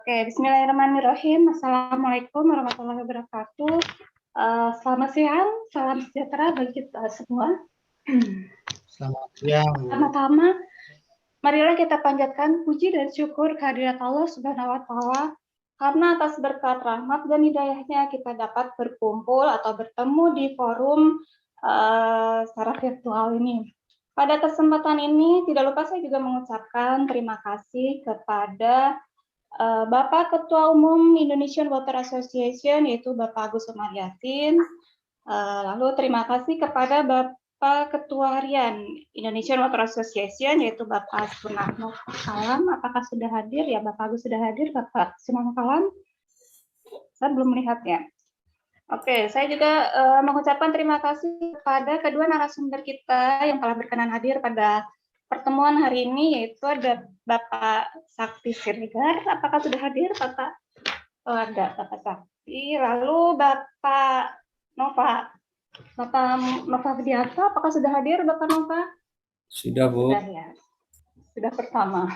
Oke, bismillahirrahmanirrahim. Assalamualaikum warahmatullahi wabarakatuh. Selamat siang, salam sejahtera bagi kita semua. Selamat siang, Bu. Pertama-tama, marilah kita panjatkan puji dan syukur kehadirat Allah Subhanahu wa Ta'ala, karena atas berkat rahmat dan hidayahnya kita dapat berkumpul atau bertemu di forum secara virtual ini. Pada kesempatan ini, tidak lupa saya juga mengucapkan terima kasih kepada Bapak Ketua Umum Indonesian Water Association, yaitu Bapak Agus Sumaryasin. Lalu terima kasih kepada Bapak Ketua Harian Indonesian Water Association, yaitu Bapak Sunarno Kalam. Apakah sudah hadir? Ya, Bapak Agus sudah hadir, Bapak Sunarno Kalam. Saya belum melihatnya. Oke, saya juga mengucapkan terima kasih kepada kedua narasumber kita yang telah berkenan hadir pada pertemuan hari ini, yaitu ada Bapak Sakti Siregar. Apakah sudah hadir, Bapak? Oh, ada Bapak Sakti. Lalu Bapak Nova. Bapak Nova Widianto, apakah sudah hadir, Bapak Nova? Sudah, Bu. Sudah, ya. Sudah pertama.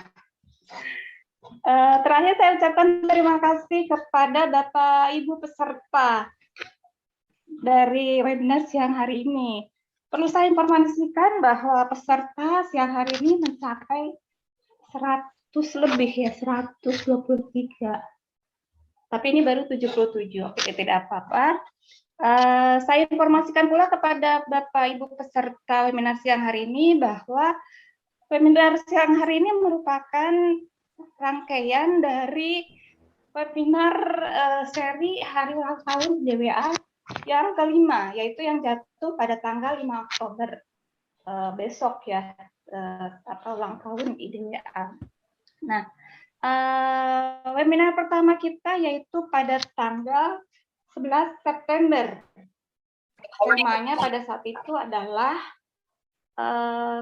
Terakhir saya ucapkan terima kasih kepada Bapak Ibu peserta dari webinar siang hari ini. Perlu saya informasikan bahwa peserta siang hari ini mencapai 100 lebih ya, 123. Tapi ini baru 77, oke tidak apa-apa. Saya informasikan pula kepada Bapak Ibu peserta webinar siang hari ini bahwa webinar siang hari ini merupakan rangkaian dari webinar seri Hari Ulang Tahun DWA yang kelima, yaitu yang jatuh pada tanggal 5 Oktober besok ya, atau ulang tahun IDWA. Nah, webinar pertama kita yaitu pada tanggal 11 September. Temanya pada saat itu adalah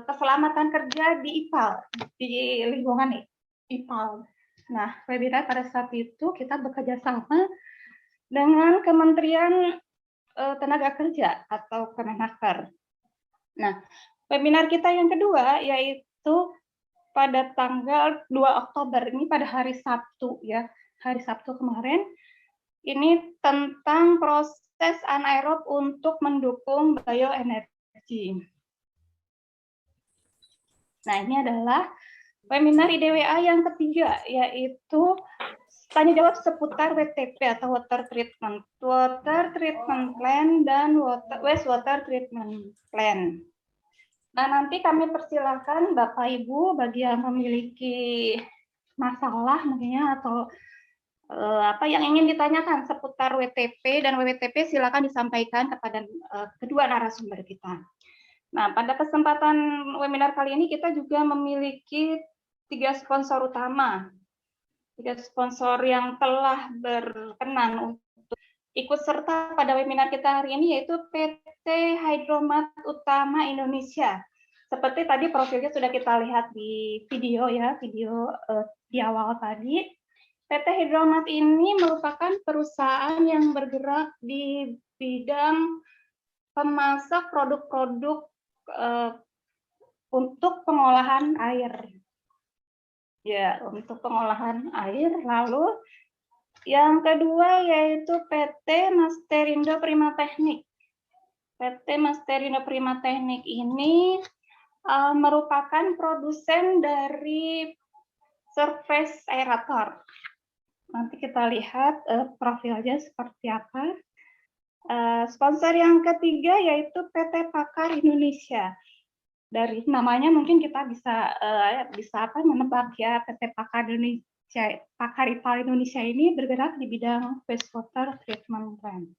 keselamatan kerja di IPAL, di lingkungan IPAL. Nah, webinar pada saat itu kita bekerja sama dengan Kementerian Tenaga Kerja atau Kemenaker. Nah, webinar kita yang kedua yaitu pada tanggal 2 Oktober, ini pada hari Sabtu ya, hari Sabtu kemarin, ini tentang proses anaerob untuk mendukung bioenergi. Nah, ini adalah webinar IDWA yang ketiga, yaitu tanya jawab seputar WTP atau Water Treatment Plan dan Wastewater Treatment Plan. Nah, nanti kami persilakan Bapak Ibu bagi yang memiliki masalah mungkinnya atau apa yang ingin ditanyakan seputar WTP dan WWTP silakan disampaikan kepada kedua narasumber kita. Nah, pada kesempatan webinar kali ini kita juga memiliki 3 sponsor utama. 3 sponsor yang telah berkenan untuk ikut serta pada webinar kita hari ini, yaitu PT Hydromat Utama Indonesia. Seperti tadi profilnya sudah kita lihat di video ya, di awal tadi. PT Hydromat ini merupakan perusahaan yang bergerak di bidang pemasak produk-produk untuk pengolahan air. Ya, untuk pengolahan air. Lalu yang kedua yaitu PT Masterindo Prima Teknik. PT Masterindo Prima Teknik ini merupakan produsen dari surface aerator. Nanti kita lihat profilnya seperti apa. Sponsor yang ketiga yaitu PT Pakar Indonesia. Dari namanya mungkin kita bisa menebak ya, PT Pakar Indonesia, Pakar IPAL Indonesia ini bergerak di bidang wastewater treatment plant.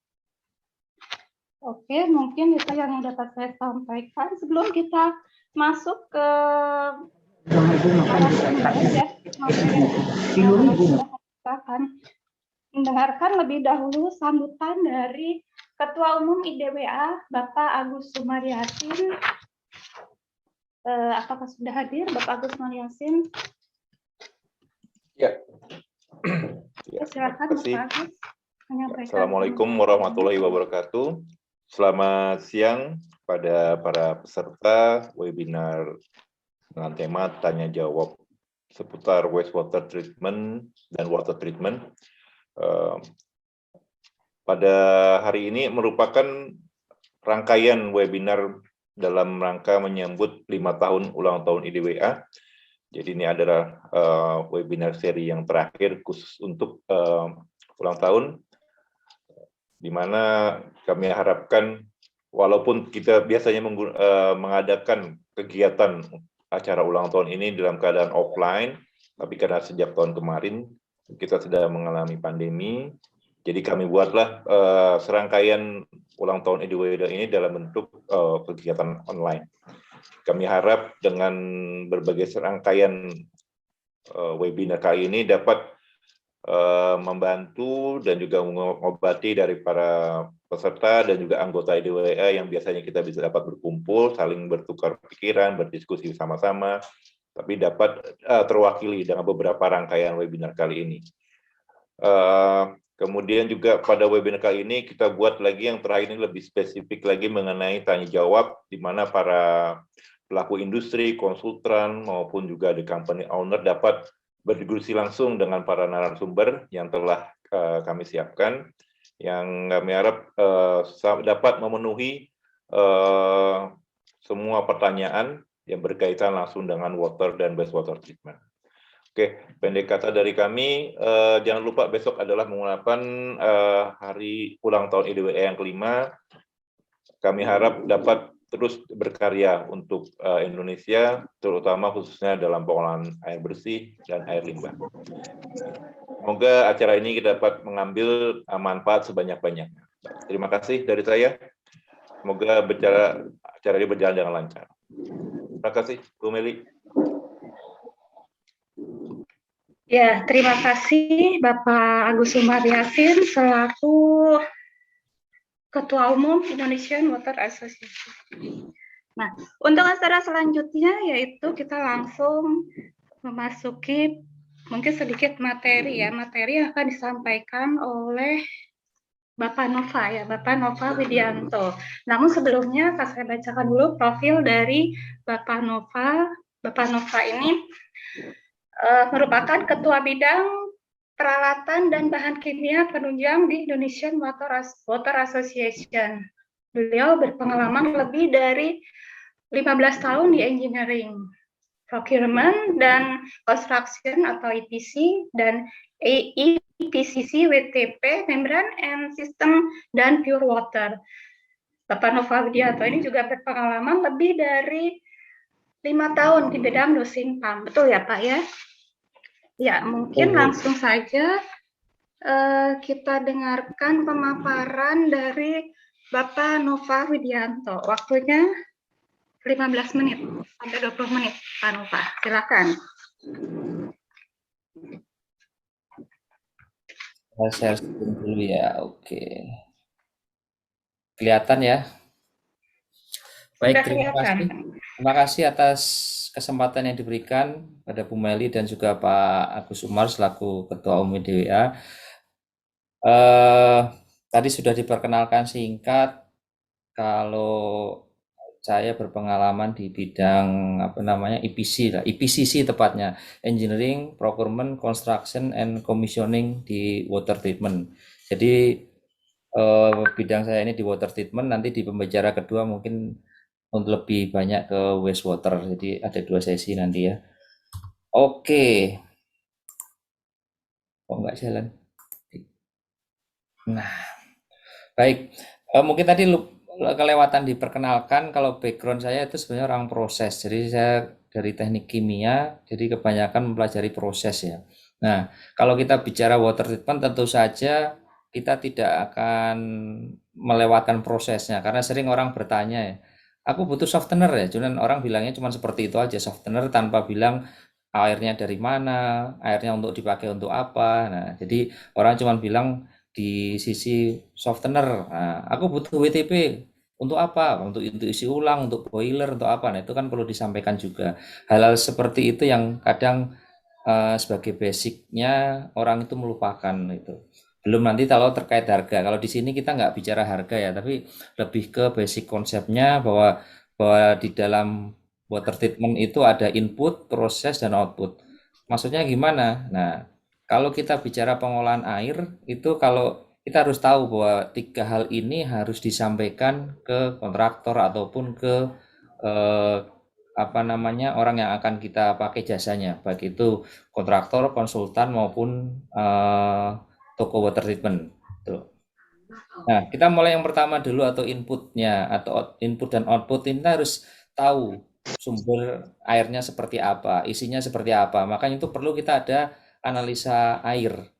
Oke, mungkin itu yang dapat saya sampaikan sebelum kita masuk ke kita akan mendengarkan lebih dahulu sambutan dari Ketua Umum IDWA Bapak Agus Sumaryasin. Apakah sudah hadir Bapak Agus Sumaryasin? Ya. Silakan Bapak Agus. Assalamualaikum warahmatullahi wabarakatuh. Selamat siang pada para peserta webinar dengan tema tanya jawab seputar wastewater treatment dan water treatment. Pada hari ini merupakan rangkaian webinar dalam rangka menyambut 5 tahun ulang tahun IDWA. Jadi ini adalah webinar seri yang terakhir khusus untuk ulang tahun, di mana kami harapkan walaupun kita biasanya mengadakan kegiatan acara ulang tahun ini dalam keadaan offline, tapi karena sejak tahun kemarin kita sedang mengalami pandemi, jadi kami buatlah serangkaian ulang tahun IDWA ini dalam bentuk kegiatan online. Kami harap dengan berbagai serangkaian webinar kali ini dapat membantu dan juga mengobati dari para peserta dan juga anggota IDWA yang biasanya kita bisa dapat berkumpul, saling bertukar pikiran, berdiskusi bersama-sama, tapi dapat terwakili dengan beberapa rangkaian webinar kali ini. Kemudian juga pada webinar kali ini kita buat lagi yang terakhir ini lebih spesifik lagi mengenai tanya jawab, di mana para pelaku industri, konsultan, maupun juga the company owner dapat berdiskusi langsung dengan para narasumber yang telah kami siapkan, yang kami harap dapat memenuhi semua pertanyaan yang berkaitan langsung dengan water dan wastewater treatment. Oke, pendek kata dari kami, jangan lupa besok adalah menggunakan hari ulang tahun IDWA yang kelima. Kami harap dapat terus berkarya untuk Indonesia, terutama khususnya dalam pengolahan air bersih dan air limbah. Semoga acara ini kita dapat mengambil manfaat sebanyak-banyaknya. Terima kasih dari saya. Semoga acara ini berjalan dengan lancar. Terima kasih, Bu Meli. Ya, terima kasih Bapak Agus Umar Yasin selaku Ketua Umum Indonesian Water Association. Nah, untuk acara selanjutnya yaitu kita langsung memasuki mungkin sedikit materi yang akan disampaikan oleh Bapak Nova Bapak Nova Widianto. Namun sebelumnya saya bacakan dulu profil dari Bapak Nova. Bapak Nova ini merupakan Ketua Bidang Peralatan dan Bahan Kimia Penunjang di Indonesian Water Association. Beliau berpengalaman lebih dari 15 tahun di engineering, procurement, dan construction atau EPC, dan EPCC, WTP, membrane and system, dan pure water. Bapak Nova Widianto ini juga berpengalaman lebih dari 5 tahun di bidang dosin PAM. Betul ya Pak ya? Ya, mungkin langsung saja kita dengarkan pemaparan dari Bapak Nova Widianto. Waktunya 15 menit sampai 20 menit, Pak Nova. Silakan. Saya screen dulu ya, oke. Kelihatan ya? Baik, terima kasih. Terima kasih atas kesempatan yang diberikan pada Bu Meli dan juga Pak Agus Umar selaku Ketua Umum IDWA. Tadi sudah diperkenalkan singkat kalau saya berpengalaman di bidang EPC EPCC tepatnya, Engineering, Procurement, Construction, and Commissioning di water treatment. Jadi bidang saya ini di water treatment, nanti di pembicara kedua mungkin untuk lebih banyak ke wastewater, jadi ada 2 sesi nanti ya. Oke. Kok nggak jalan? Nah, baik. Mungkin tadi kelewatan diperkenalkan, kalau background saya itu sebenarnya orang proses. Jadi saya dari teknik kimia, jadi kebanyakan mempelajari proses ya. Nah, kalau kita bicara water treatment tentu saja kita tidak akan melewatkan prosesnya, karena sering orang bertanya ya, aku butuh softener ya, cuman orang bilangnya cuma seperti itu aja, softener, tanpa bilang airnya dari mana, airnya untuk dipakai untuk apa. Nah, jadi orang cuma bilang di sisi softener, nah, aku butuh WTP untuk apa? Untuk isi ulang, untuk boiler, untuk apa? Nah, itu kan perlu disampaikan juga. Hal-hal seperti itu yang kadang sebagai basicnya orang itu melupakan itu. Belum nanti kalau terkait harga. Kalau di sini kita nggak bicara harga ya, tapi lebih ke basic konsepnya bahwa di dalam water treatment itu ada input, proses, dan output. Maksudnya gimana? Nah, kalau kita bicara pengolahan air, itu kalau kita harus tahu bahwa tiga hal ini harus disampaikan ke kontraktor ataupun ke eh, apa namanya orang yang akan kita pakai jasanya, baik itu kontraktor, konsultan maupun toko water treatment. Tuh. Nah, kita mulai yang pertama dulu atau inputnya atau input dan output ini kita harus tahu sumber airnya seperti apa, isinya seperti apa. Makanya itu perlu kita ada analisa air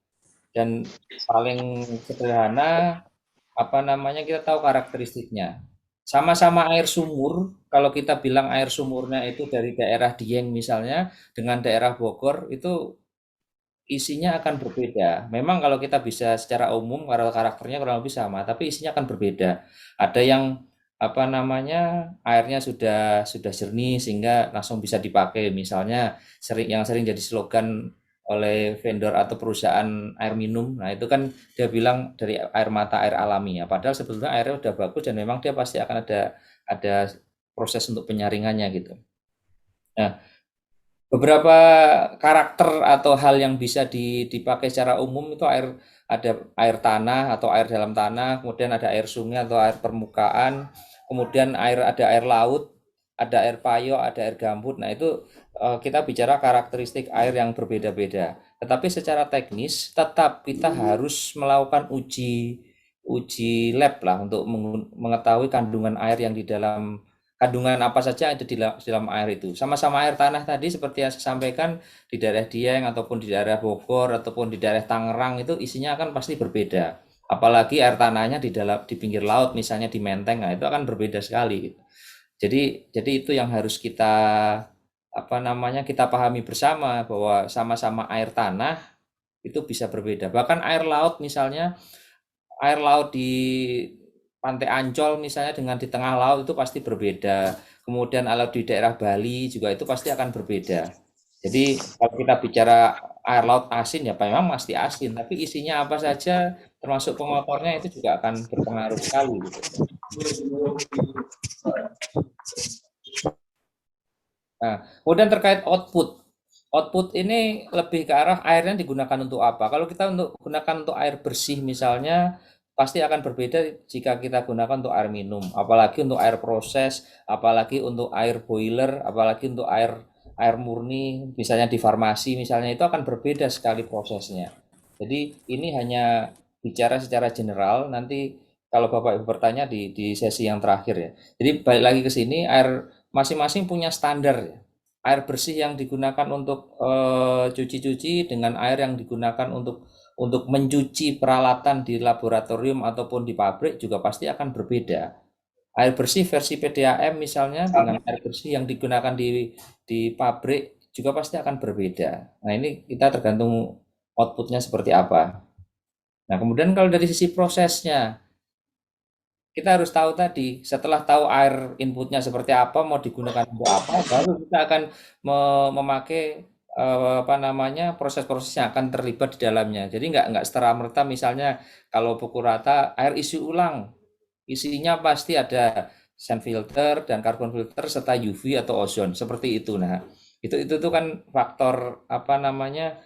dan paling sederhana apa namanya kita tahu karakteristiknya. Sama-sama air sumur, kalau kita bilang air sumurnya itu dari daerah Dieng misalnya dengan daerah Bogor itu isinya akan berbeda. Memang kalau kita bisa secara umum karakternya kurang lebih sama, tapi isinya akan berbeda. Ada yang apa namanya airnya sudah jernih sehingga langsung bisa dipakai. Misalnya sering jadi slogan oleh vendor atau perusahaan air minum. Nah, itu kan dia bilang dari air mata air alami ya. Padahal sebetulnya airnya udah bagus dan memang dia pasti akan ada proses untuk penyaringannya gitu. Nah, beberapa karakter atau hal yang bisa dipakai secara umum itu ada air tanah atau air dalam tanah, kemudian ada air sungai atau air permukaan, kemudian ada air laut, ada air payo, ada air gambut. Nah, itu kita bicara karakteristik air yang berbeda-beda. Tetapi secara teknis tetap kita harus melakukan uji uji lab lah untuk mengetahui kandungan air yang di dalam kandungan apa saja ada di dalam air itu. Sama-sama air tanah tadi seperti yang saya sampaikan di daerah Dieng ataupun di daerah Bogor ataupun di daerah Tangerang itu isinya akan pasti berbeda. Apalagi air tanahnya di pinggir laut misalnya di Menteng, nah itu akan berbeda sekali. Jadi itu yang harus kita apa namanya kita pahami bersama bahwa sama-sama air tanah itu bisa berbeda. Bahkan air laut misalnya air laut di Pantai Ancol misalnya dengan di tengah laut itu pasti berbeda. Kemudian air di daerah Bali juga itu pasti akan berbeda. Jadi kalau kita bicara air laut asin ya memang pasti asin, tapi isinya apa saja termasuk pengotornya itu juga akan berpengaruh sekali gitu. Nah, kemudian terkait output. Output ini lebih ke arah airnya digunakan untuk apa. Kalau kita gunakan untuk air bersih misalnya, pasti akan berbeda jika kita gunakan untuk air minum. Apalagi untuk air proses, apalagi untuk air boiler, apalagi untuk air air murni, misalnya di farmasi misalnya, itu akan berbeda sekali prosesnya. Jadi ini hanya bicara secara general, nanti kalau Bapak Ibu bertanya di sesi yang terakhir ya. Jadi balik lagi ke sini, air masing-masing punya standar ya. Air bersih yang digunakan untuk cuci-cuci dengan air yang digunakan untuk mencuci peralatan di laboratorium ataupun di pabrik juga pasti akan berbeda. Air bersih versi PDAM misalnya dengan air bersih yang digunakan di pabrik juga pasti akan berbeda. Nah, ini kita tergantung outputnya seperti apa. Nah, kemudian kalau dari sisi prosesnya, kita harus tahu tadi, setelah tahu air inputnya seperti apa, mau digunakan untuk apa, baru kita akan memakai apa namanya proses-proses yang akan terlibat di dalamnya. Jadi nggak setera merta misalnya kalau pukul rata air isi ulang, isinya pasti ada sand filter dan carbon filter serta UV atau ozon seperti itu. Nah, itu tuh kan faktor apa namanya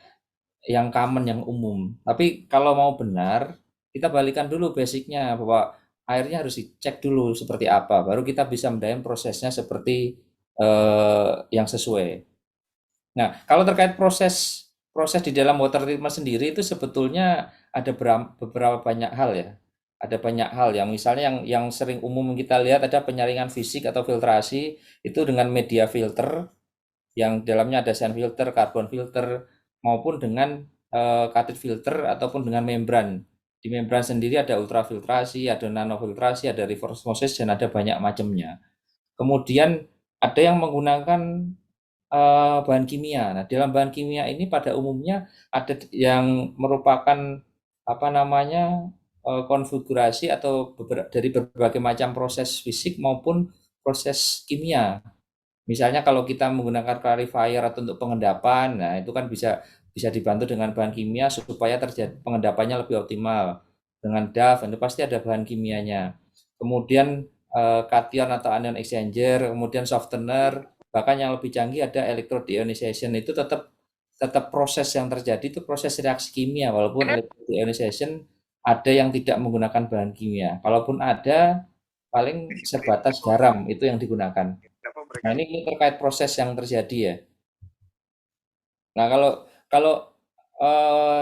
yang common, yang umum. Tapi kalau mau benar, kita balikan dulu basicnya bahwa airnya harus dicek dulu seperti apa, baru kita bisa mendalam prosesnya seperti yang sesuai. Nah, kalau terkait proses proses di dalam water treatment sendiri itu sebetulnya ada beberapa banyak hal ya. Ada banyak hal yang misalnya yang sering umum kita lihat ada penyaringan fisik atau filtrasi itu dengan media filter yang dalamnya ada sand filter, carbon filter, maupun dengan katit filter ataupun dengan membran. Di membran sendiri ada ultrafiltrasi, ada nanofiltrasi, ada reverse osmosis, dan ada banyak macamnya. Kemudian ada yang menggunakan bahan kimia. Nah, dalam bahan kimia ini pada umumnya ada yang merupakan apa namanya konfigurasi atau dari berbagai macam proses fisik maupun proses kimia. Misalnya kalau kita menggunakan clarifier atau untuk pengendapan, nah itu kan bisa bisa dibantu dengan bahan kimia supaya terjadi pengendapannya lebih optimal. Dengan DAF itu pasti ada bahan kimianya. Kemudian cation atau anion exchanger, kemudian softener, bahkan yang lebih canggih ada electrode ionization itu tetap tetap proses yang terjadi itu proses reaksi kimia, walaupun electric ionization ada yang tidak menggunakan bahan kimia. Kalaupun ada, paling sebatas garam itu yang digunakan. Nah, ini terkait proses yang terjadi ya. Nah, kalau kalau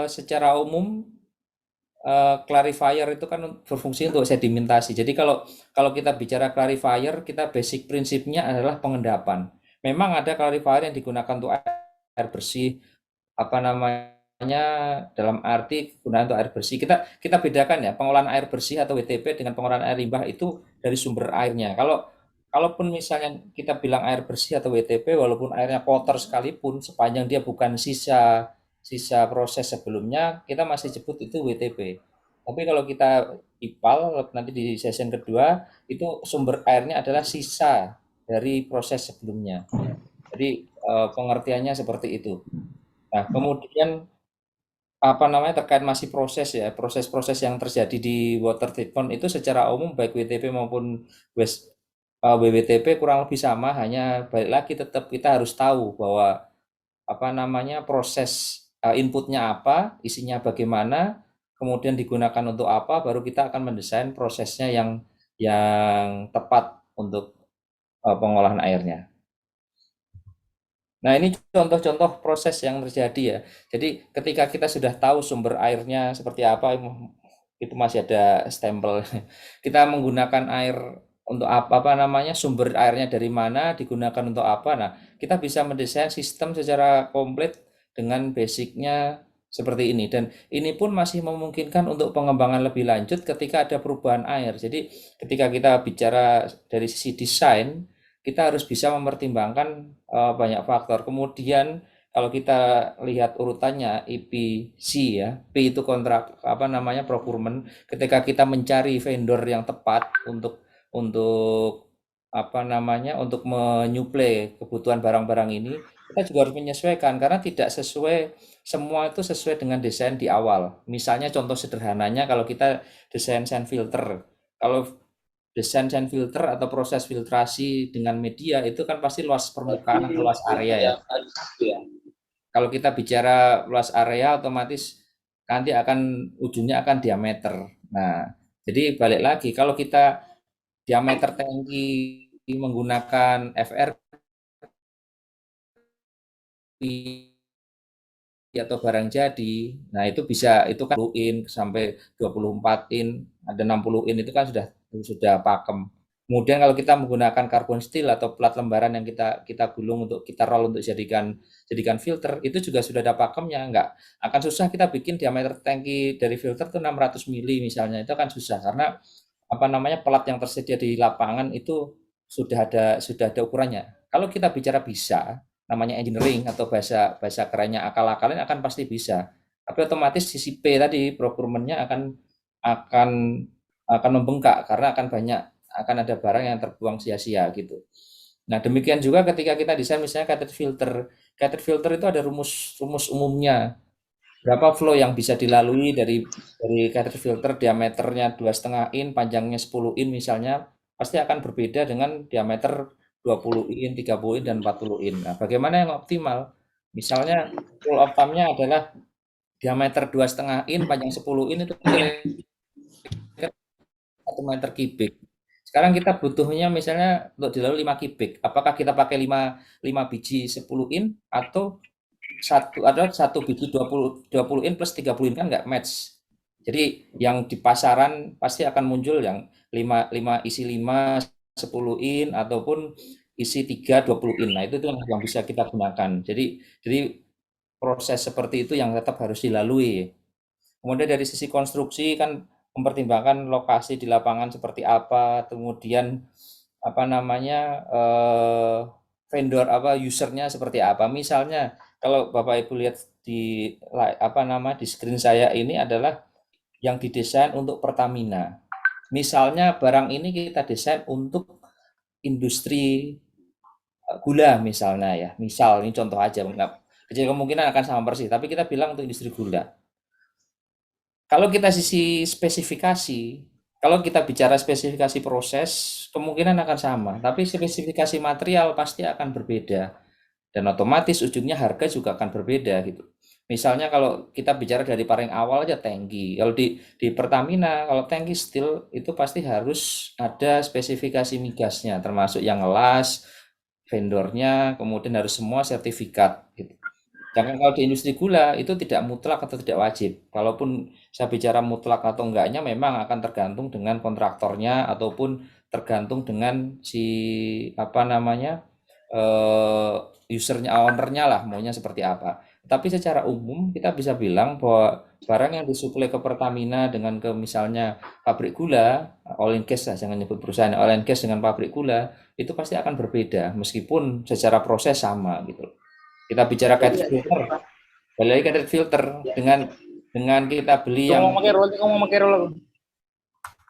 secara umum clarifier itu kan berfungsi untuk sedimentasi. Jadi kalau kalau kita bicara clarifier, kita basic prinsipnya adalah pengendapan. Memang ada clarifier yang digunakan untuk air bersih, apa namanya, dalam arti gunaan untuk air bersih. Kita kita bedakan ya, pengolahan air bersih atau WTP dengan pengolahan air limbah itu dari sumber airnya. Kalaupun misalnya kita bilang air bersih atau WTP, walaupun airnya kotor sekalipun, sepanjang dia bukan sisa sisa proses sebelumnya, kita masih sebut itu WTP. Tapi kalau kita IPAL nanti di session kedua, itu sumber airnya adalah sisa dari proses sebelumnya. Jadi pengertiannya seperti itu. Nah, kemudian apa namanya terkait masih proses ya, proses-proses yang terjadi di water treatment itu secara umum baik WTP maupun WWTP kurang lebih sama, hanya balik lagi tetap kita harus tahu bahwa apa namanya proses inputnya apa, isinya bagaimana, kemudian digunakan untuk apa, baru kita akan mendesain prosesnya yang tepat untuk pengolahan airnya. Nah, ini contoh-contoh proses yang terjadi ya. Jadi ketika kita sudah tahu sumber airnya seperti apa, itu masih ada stempel. Kita menggunakan air untuk apa namanya, sumber airnya dari mana, digunakan untuk apa. Nah, kita bisa mendesain sistem secara komplit dengan basicnya seperti ini. Dan ini pun masih memungkinkan untuk pengembangan lebih lanjut ketika ada perubahan air. Jadi ketika kita bicara dari sisi desain, kita harus bisa mempertimbangkan banyak faktor. Kemudian kalau kita lihat urutannya EPC ya, P itu kontrak apa namanya procurement. Ketika kita mencari vendor yang tepat untuk apa namanya untuk menyuplai kebutuhan barang-barang ini, kita juga harus menyesuaikan karena tidak sesuai semua itu sesuai dengan desain di awal. Misalnya contoh sederhananya kalau kita desain sand filter, kalau desain sand filter atau proses filtrasi dengan media itu kan pasti luas permukaan atau luas area ya. Kalau kita bicara luas area otomatis nanti akan ujungnya akan diameter. Nah, jadi balik lagi kalau kita diameter tangki menggunakan FRP atau barang jadi, nah itu bisa itu kan 10 in sampai 24 in, ada 60 in itu kan sudah pakem. Kemudian kalau kita menggunakan carbon steel atau plat lembaran yang kita gulung untuk kita roll untuk jadikan filter, itu juga sudah ada pakemnya, enggak akan susah kita bikin diameter tangki dari filter itu 600 mili misalnya, itu akan susah karena apa namanya plat yang tersedia di lapangan itu sudah ada ukurannya. Kalau kita bicara bisa, namanya engineering atau bahasa bahasa kerennya akal-akalin akan pasti bisa. Tapi otomatis sisi P tadi procurement-nya akan akan membengkak karena akan ada barang yang terbuang sia-sia gitu. Nah, demikian juga ketika kita desain misalnya catheter filter. Catheter filter itu ada rumus umumnya. Berapa flow yang bisa dilalui dari catheter filter diameternya 2,5 in, panjangnya 10 in misalnya, pasti akan berbeda dengan diameter 20 in, 30 in, dan 40 in. Nah, bagaimana yang optimal? Misalnya, rule of thumb-nya adalah diameter 2,5 in, panjang 10 in itu kira-kira 1 meter kubik. Sekarang kita butuhnya misalnya untuk dilalui 5 kubik. Apakah kita pakai 5 biji 10 in atau satu biji 20 in plus 30 in kan nggak match. Jadi yang di pasaran pasti akan muncul yang 5 10 in ataupun isi 3 20 in. Nah, itu yang bisa kita gunakan. Jadi proses seperti itu yang tetap harus dilalui. Kemudian dari sisi konstruksi kan mempertimbangkan lokasi di lapangan seperti apa, kemudian apa namanya vendor apa usernya seperti apa. Misalnya kalau Bapak Ibu lihat di di screen saya ini adalah yang didesain untuk Pertamina. Misalnya barang ini kita desain untuk industri gula misalnya ya. Misal ini contoh aja, kecil kemungkinan akan sama persis, tapi kita bilang untuk industri gula. Kalau kita sisi spesifikasi, kalau kita bicara spesifikasi proses, kemungkinan akan sama, tapi spesifikasi material pasti akan berbeda. Dan otomatis ujungnya harga juga akan berbeda gitu. Misalnya kalau kita bicara dari paling awal aja tangki. Kalau di Pertamina, kalau tangki steel itu pasti harus ada spesifikasi migasnya, termasuk yang ngelas, vendornya, kemudian harus semua sertifikat gitu. Jangan kalau di industri gula itu tidak mutlak atau tidak wajib. Kalaupun saya bicara mutlak atau enggaknya memang akan tergantung dengan kontraktornya ataupun tergantung dengan si apa namanya eh, usernya, ownernya lah maunya seperti apa. Tapi secara umum kita bisa bilang bahwa barang yang disuplai ke Pertamina dengan ke misalnya pabrik gula, oil and gas lah, jangan nyebut perusahaan, oil and gas dengan pabrik gula, itu pasti akan berbeda meskipun secara proses sama gitu. Kita bicara cartridge filter, balik lagi cartridge filter dengan kita beli yang Ngomong pakai roll.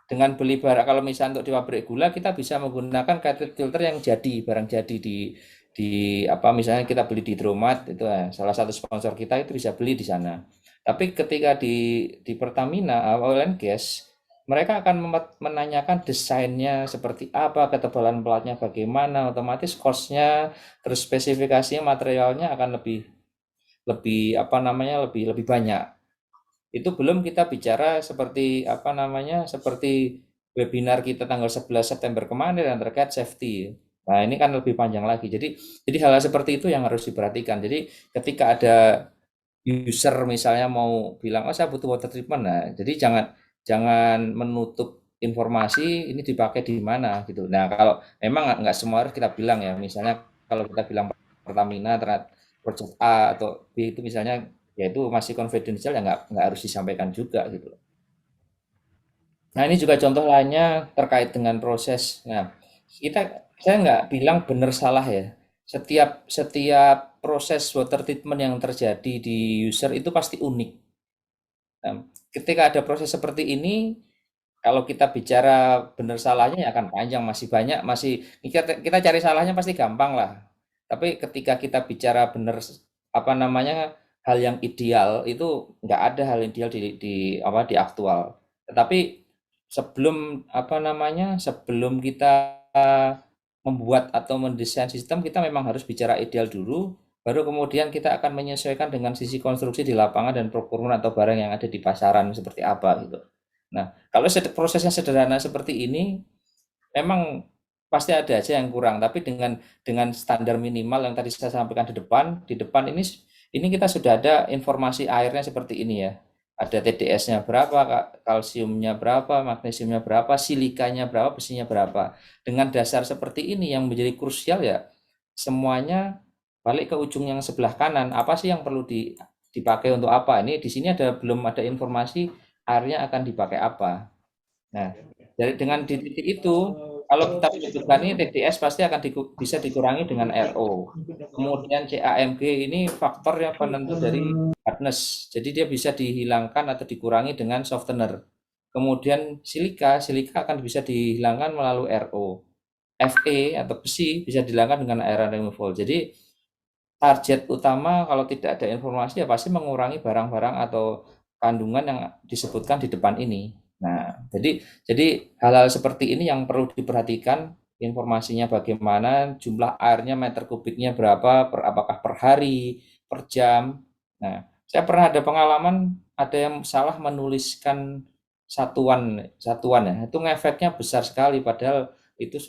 dengan beli barang kalau misalnya untuk di pabrik gula kita bisa menggunakan cartridge filter yang jadi barang jadi di apa misalnya kita beli di Dromat itu salah satu sponsor kita itu bisa beli di sana. Tapi ketika di Pertamina Oil and Gas mereka akan menanyakan desainnya seperti apa, ketebalan platnya bagaimana, otomatis cost-nya, terus spesifikasinya, materialnya akan lebih lebih apa namanya lebih banyak. Itu belum kita bicara seperti apa namanya seperti webinar kita tanggal 11 September kemarin yang terkait safety. Nah, ini kan lebih panjang lagi. Jadi hal-hal seperti itu yang harus diperhatikan. Jadi ketika ada user misalnya mau bilang, "Oh, saya butuh water treatment." Nah, jadi jangan jangan menutup informasi ini dipakai di mana gitu. Nah, kalau memang nggak semua harus kita bilang ya. Misalnya kalau kita bilang Pertamina terhadap project A atau B itu misalnya ya itu masih confidential ya nggak harus disampaikan juga gitu. Nah ini juga contoh lainnya terkait dengan proses. Nah saya nggak bilang benar salah ya. Setiap proses water treatment yang terjadi di user itu pasti unik. Nah, ketika ada proses seperti ini, kalau kita bicara benar salahnya ya akan panjang, masih banyak, masih kita cari salahnya pasti gampang lah. Tapi ketika kita bicara benar apa namanya hal yang ideal itu nggak ada hal yang ideal di apa di aktual. Tetapi sebelum apa namanya sebelum kita membuat atau mendesain sistem kita memang harus bicara ideal dulu, baru kemudian kita akan menyesuaikan dengan sisi konstruksi di lapangan dan procurement atau barang yang ada di pasaran seperti apa gitu. Nah, kalau prosesnya sederhana seperti ini, memang pasti ada aja yang kurang. Tapi dengan standar minimal yang tadi saya sampaikan di depan ini kita sudah ada informasi airnya seperti ini ya. Ada TDS-nya berapa, kalsiumnya berapa, magnesiumnya berapa, silikanya berapa, besinya berapa. Dengan dasar seperti ini yang menjadi krusial ya, semuanya balik ke ujung yang sebelah kanan. Apa sih yang perlu dipakai untuk apa? Ini di sini belum ada informasi airnya akan dipakai apa. Nah, dengan di titik itu, kalau kita menyebutkan ini TDS pasti akan bisa dikurangi dengan RO. Kemudian CAMG ini faktor yang penentu dari hardness. Jadi dia bisa dihilangkan atau dikurangi dengan softener. Kemudian silika akan bisa dihilangkan melalui RO. Fe atau besi bisa dihilangkan dengan iron removal. Jadi target utama kalau tidak ada informasi ya pasti mengurangi barang-barang atau kandungan yang disebutkan di depan ini. Nah, jadi hal-hal seperti ini yang perlu diperhatikan, informasinya bagaimana, jumlah airnya meter kubiknya berapa, apakah per hari, per jam. Nah, saya pernah ada pengalaman ada yang salah menuliskan satuan ya, itu ngefeknya besar sekali padahal itu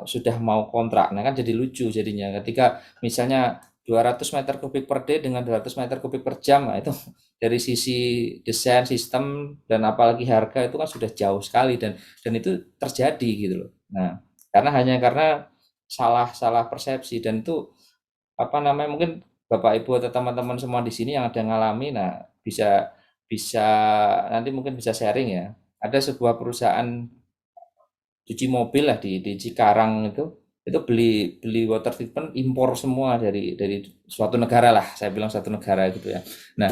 sudah mau kontrak. Nah kan jadi lucu jadinya ketika misalnya 200 meter kubik per day dengan 200 meter kubik per jam, nah itu dari sisi desain sistem dan apalagi harga itu kan sudah jauh sekali dan itu terjadi gitu loh. Nah, karena salah persepsi dan itu apa namanya mungkin Bapak Ibu atau teman-teman semua di sini yang ada ngalami, nah bisa bisa nanti mungkin bisa sharing ya. Ada sebuah perusahaan cuci mobil lah di Cikarang itu beli beli water treatment impor semua dari suatu negara lah saya bilang suatu negara gitu ya. Nah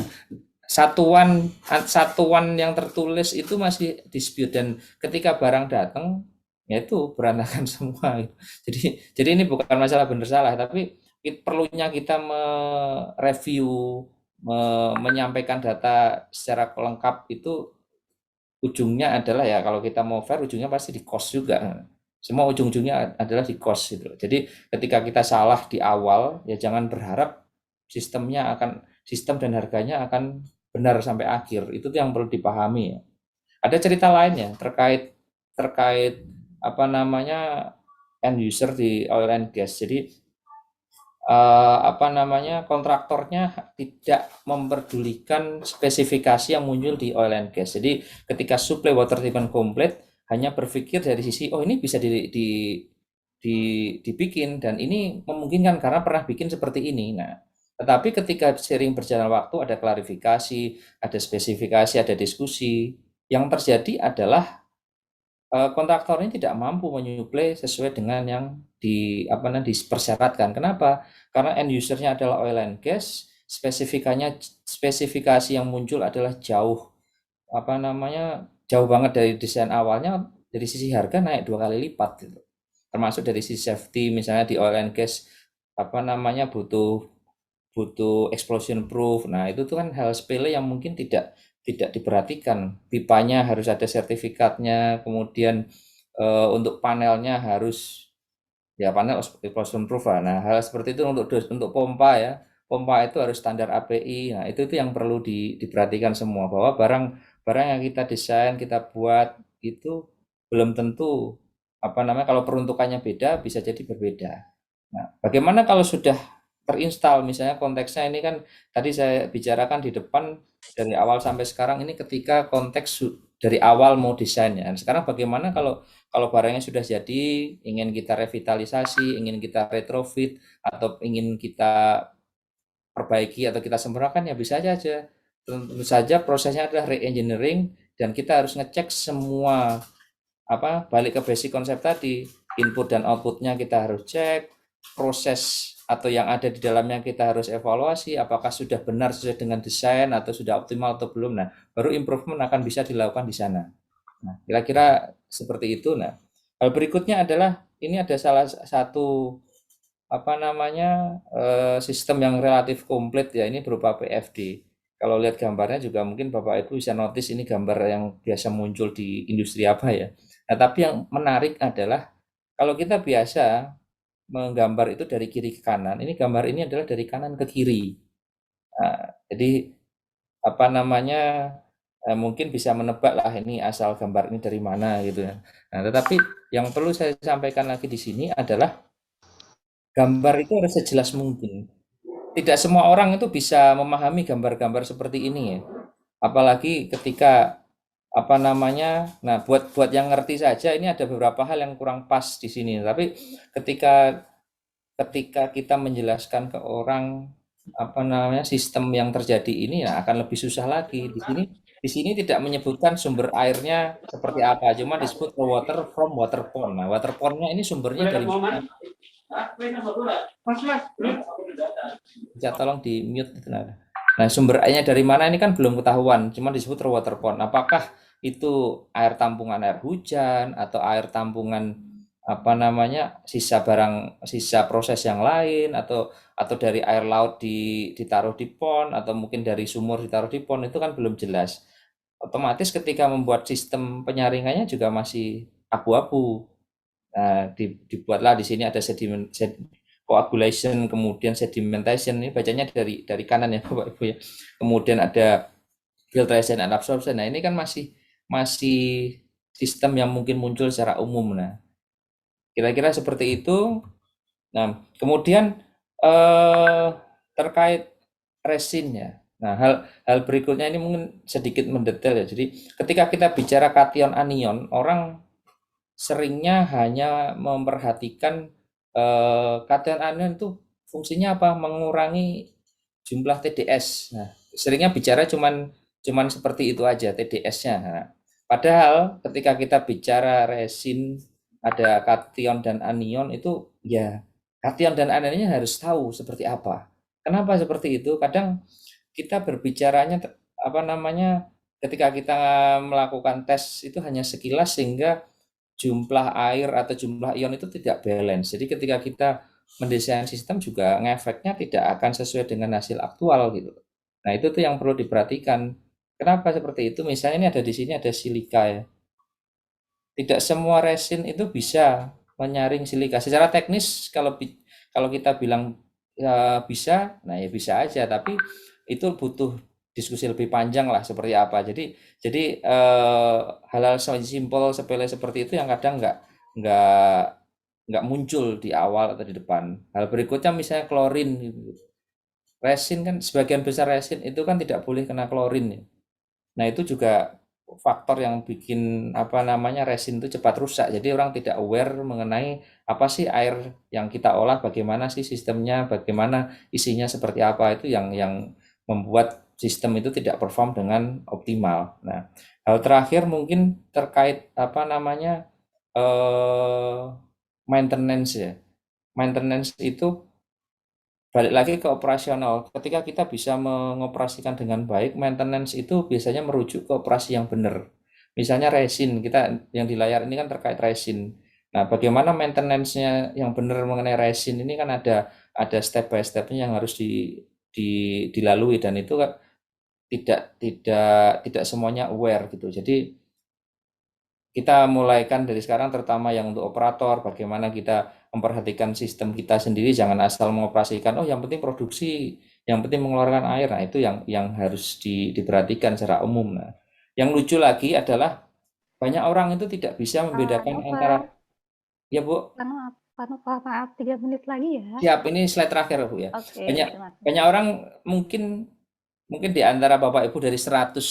satuan satuan yang tertulis itu masih dispute dan ketika barang datang ya itu berantakan semua gitu. Jadi ini bukan masalah benar salah tapi perlunya kita mereview menyampaikan data secara lengkap itu ujungnya adalah ya kalau kita mau fair ujungnya pasti di cost juga. Semua ujung-ujungnya adalah di cost gitu. Jadi ketika kita salah di awal, ya jangan berharap sistem dan harganya akan benar sampai akhir. Itu tuh yang perlu dipahami ya. Ada cerita lainnya terkait terkait apa namanya end user di oil and gas. Jadi apa namanya kontraktornya tidak memperdulikan spesifikasi yang muncul di oil and gas. Jadi ketika supply water treatment complete hanya berpikir dari sisi oh ini bisa dibikin dan ini memungkinkan karena pernah bikin seperti ini. Nah, tetapi ketika sering berjalan waktu ada klarifikasi, ada spesifikasi, ada diskusi, yang terjadi adalah kontraktor ini tidak mampu menyuplai sesuai dengan yang dipersyaratkan. Kenapa? Karena end usernya adalah oil and gas, spesifikasi yang muncul adalah jauh banget dari desain awalnya. Dari sisi harga naik 2 kali lipat gitu. Termasuk dari sisi safety, misalnya di oil and gas butuh butuh explosion proof. Nah, itu tuh kan hal sepele yang mungkin tidak tidak diperhatikan. Pipanya harus ada sertifikatnya, kemudian untuk panelnya harus ya panel explosion proof lah. Nah, hal seperti itu untuk pompa ya. Pompa itu harus standar API. Nah, itu yang perlu diperhatikan semua bahwa barang yang kita desain, kita buat itu belum tentu kalau peruntukannya beda bisa jadi berbeda. Nah, bagaimana kalau sudah terinstall misalnya konteksnya ini kan tadi saya bicarakan di depan dari awal sampai sekarang ini ketika konteks dari awal mau desainnya. Nah, sekarang bagaimana kalau barangnya sudah jadi, ingin kita revitalisasi, ingin kita retrofit, atau ingin kita perbaiki atau kita sempurnakan ya bisa saja. Tentu saja prosesnya adalah re-engineering dan kita harus ngecek semua balik ke basic konsep tadi, input dan outputnya kita harus cek, proses atau yang ada di dalamnya kita harus evaluasi apakah sudah benar sesuai dengan desain atau sudah optimal atau belum. Nah, baru improvement akan bisa dilakukan di sana. Nah, kira-kira seperti itu. Nah, hal berikutnya adalah ini ada salah satu sistem yang relatif komplit ya, ini berupa PFD. Kalau lihat gambarnya juga mungkin Bapak Ibu bisa notice ini gambar yang biasa muncul di industri apa ya. Nah, tapi yang menarik adalah kalau kita biasa menggambar itu dari kiri ke kanan, ini gambar ini adalah dari kanan ke kiri. Nah, jadi mungkin bisa menebak lah ini asal gambar ini dari mana gitu ya. Nah, tetapi yang perlu saya sampaikan lagi di sini adalah gambar itu harus sejelas mungkin. Tidak semua orang itu bisa memahami gambar-gambar seperti ini ya. Apalagi ketika nah buat yang ngerti saja ini ada beberapa hal yang kurang pas di sini. Tapi ketika ketika kita menjelaskan ke orang sistem yang terjadi ini ya akan lebih susah lagi. Di sini tidak menyebutkan sumber airnya seperti apa, cuma disebut water from water pond. Nah, water pondnya ini sumbernya dari mana? Bisa tolong di mute itu. Nah, sumber airnya dari mana ini kan belum ketahuan, cuma disebut water pond. Apakah itu air tampungan air hujan atau air tampungan sisa proses yang lain atau dari air laut ditaruh di pond atau mungkin dari sumur ditaruh di pond, itu kan belum jelas. Otomatis ketika membuat sistem penyaringannya juga masih abu-abu. Nah, dibuatlah di sini ada coagulation, kemudian sedimentation, ini bacanya dari kanan ya Bapak Ibu ya. Kemudian ada filtration and absorption. Nah, ini kan masih sistem yang mungkin muncul secara umum. Nah, kira-kira seperti itu. Nah, kemudian terkait resin ya. Nah, hal berikutnya ini mungkin sedikit mendetail ya. Jadi, ketika kita bicara kation anion, orang seringnya hanya memperhatikan kation anion itu fungsinya apa? Mengurangi jumlah TDS. Nah, seringnya bicara cuman seperti itu aja TDS-nya. Nah, padahal ketika kita bicara resin ada kation dan anion itu ya kation dan anionnya harus tahu seperti apa. Kenapa seperti itu? Kadang kita berbicaranya ketika kita melakukan tes itu hanya sekilas sehingga jumlah air atau jumlah ion itu tidak balance. Jadi ketika kita mendesain sistem juga ngefeknya tidak akan sesuai dengan hasil aktual gitu. Nah, itu tuh yang perlu diperhatikan. Kenapa seperti itu? Misalnya ini ada di sini ada silika ya. tidak semua resin itu bisa menyaring silika. Secara teknis kalau kita bilang bisa, nah ya bisa aja, tapi itu butuh diskusi lebih panjang lah seperti apa. Jadi hal-hal simpel sepele seperti itu yang kadang nggak nggak muncul di awal atau di depan. Hal berikutnya misalnya klorin gitu. Resin kan sebagian besar resin itu kan tidak boleh kena klorin ya. Nah, itu juga faktor yang bikin apa namanya resin itu cepat rusak. Jadi orang tidak aware mengenai apa sih air yang kita olah, bagaimana sih sistemnya, bagaimana isinya seperti apa, itu yang membuat sistem itu tidak perform dengan optimal. Nah, hal terakhir mungkin terkait apa namanya maintenance ya. Maintenance itu balik lagi ke operasional. Ketika kita bisa mengoperasikan dengan baik, maintenance itu biasanya merujuk ke operasi yang benar. Misalnya resin, kita yang di layar ini kan terkait resin. Nah, bagaimana maintenance-nya yang benar mengenai resin ini kan ada step by step-nya yang harus dilalui, dan itu kan tidak semuanya aware gitu. Jadi kita mulaikan dari sekarang, terutama yang untuk operator, bagaimana kita memperhatikan sistem kita sendiri, jangan asal mengoperasikan, oh yang penting produksi, yang penting mengeluarkan air. Nah, itu yang harus diperhatikan secara umum. Nah, yang lucu lagi adalah banyak orang itu tidak bisa membedakan antara, Nova, ya Bu, maaf, 3 menit lagi ya. siap, ini slide terakhir Bu ya. Oke, Banyak terima kasih. banyak orang mungkin di antara Bapak Ibu dari 115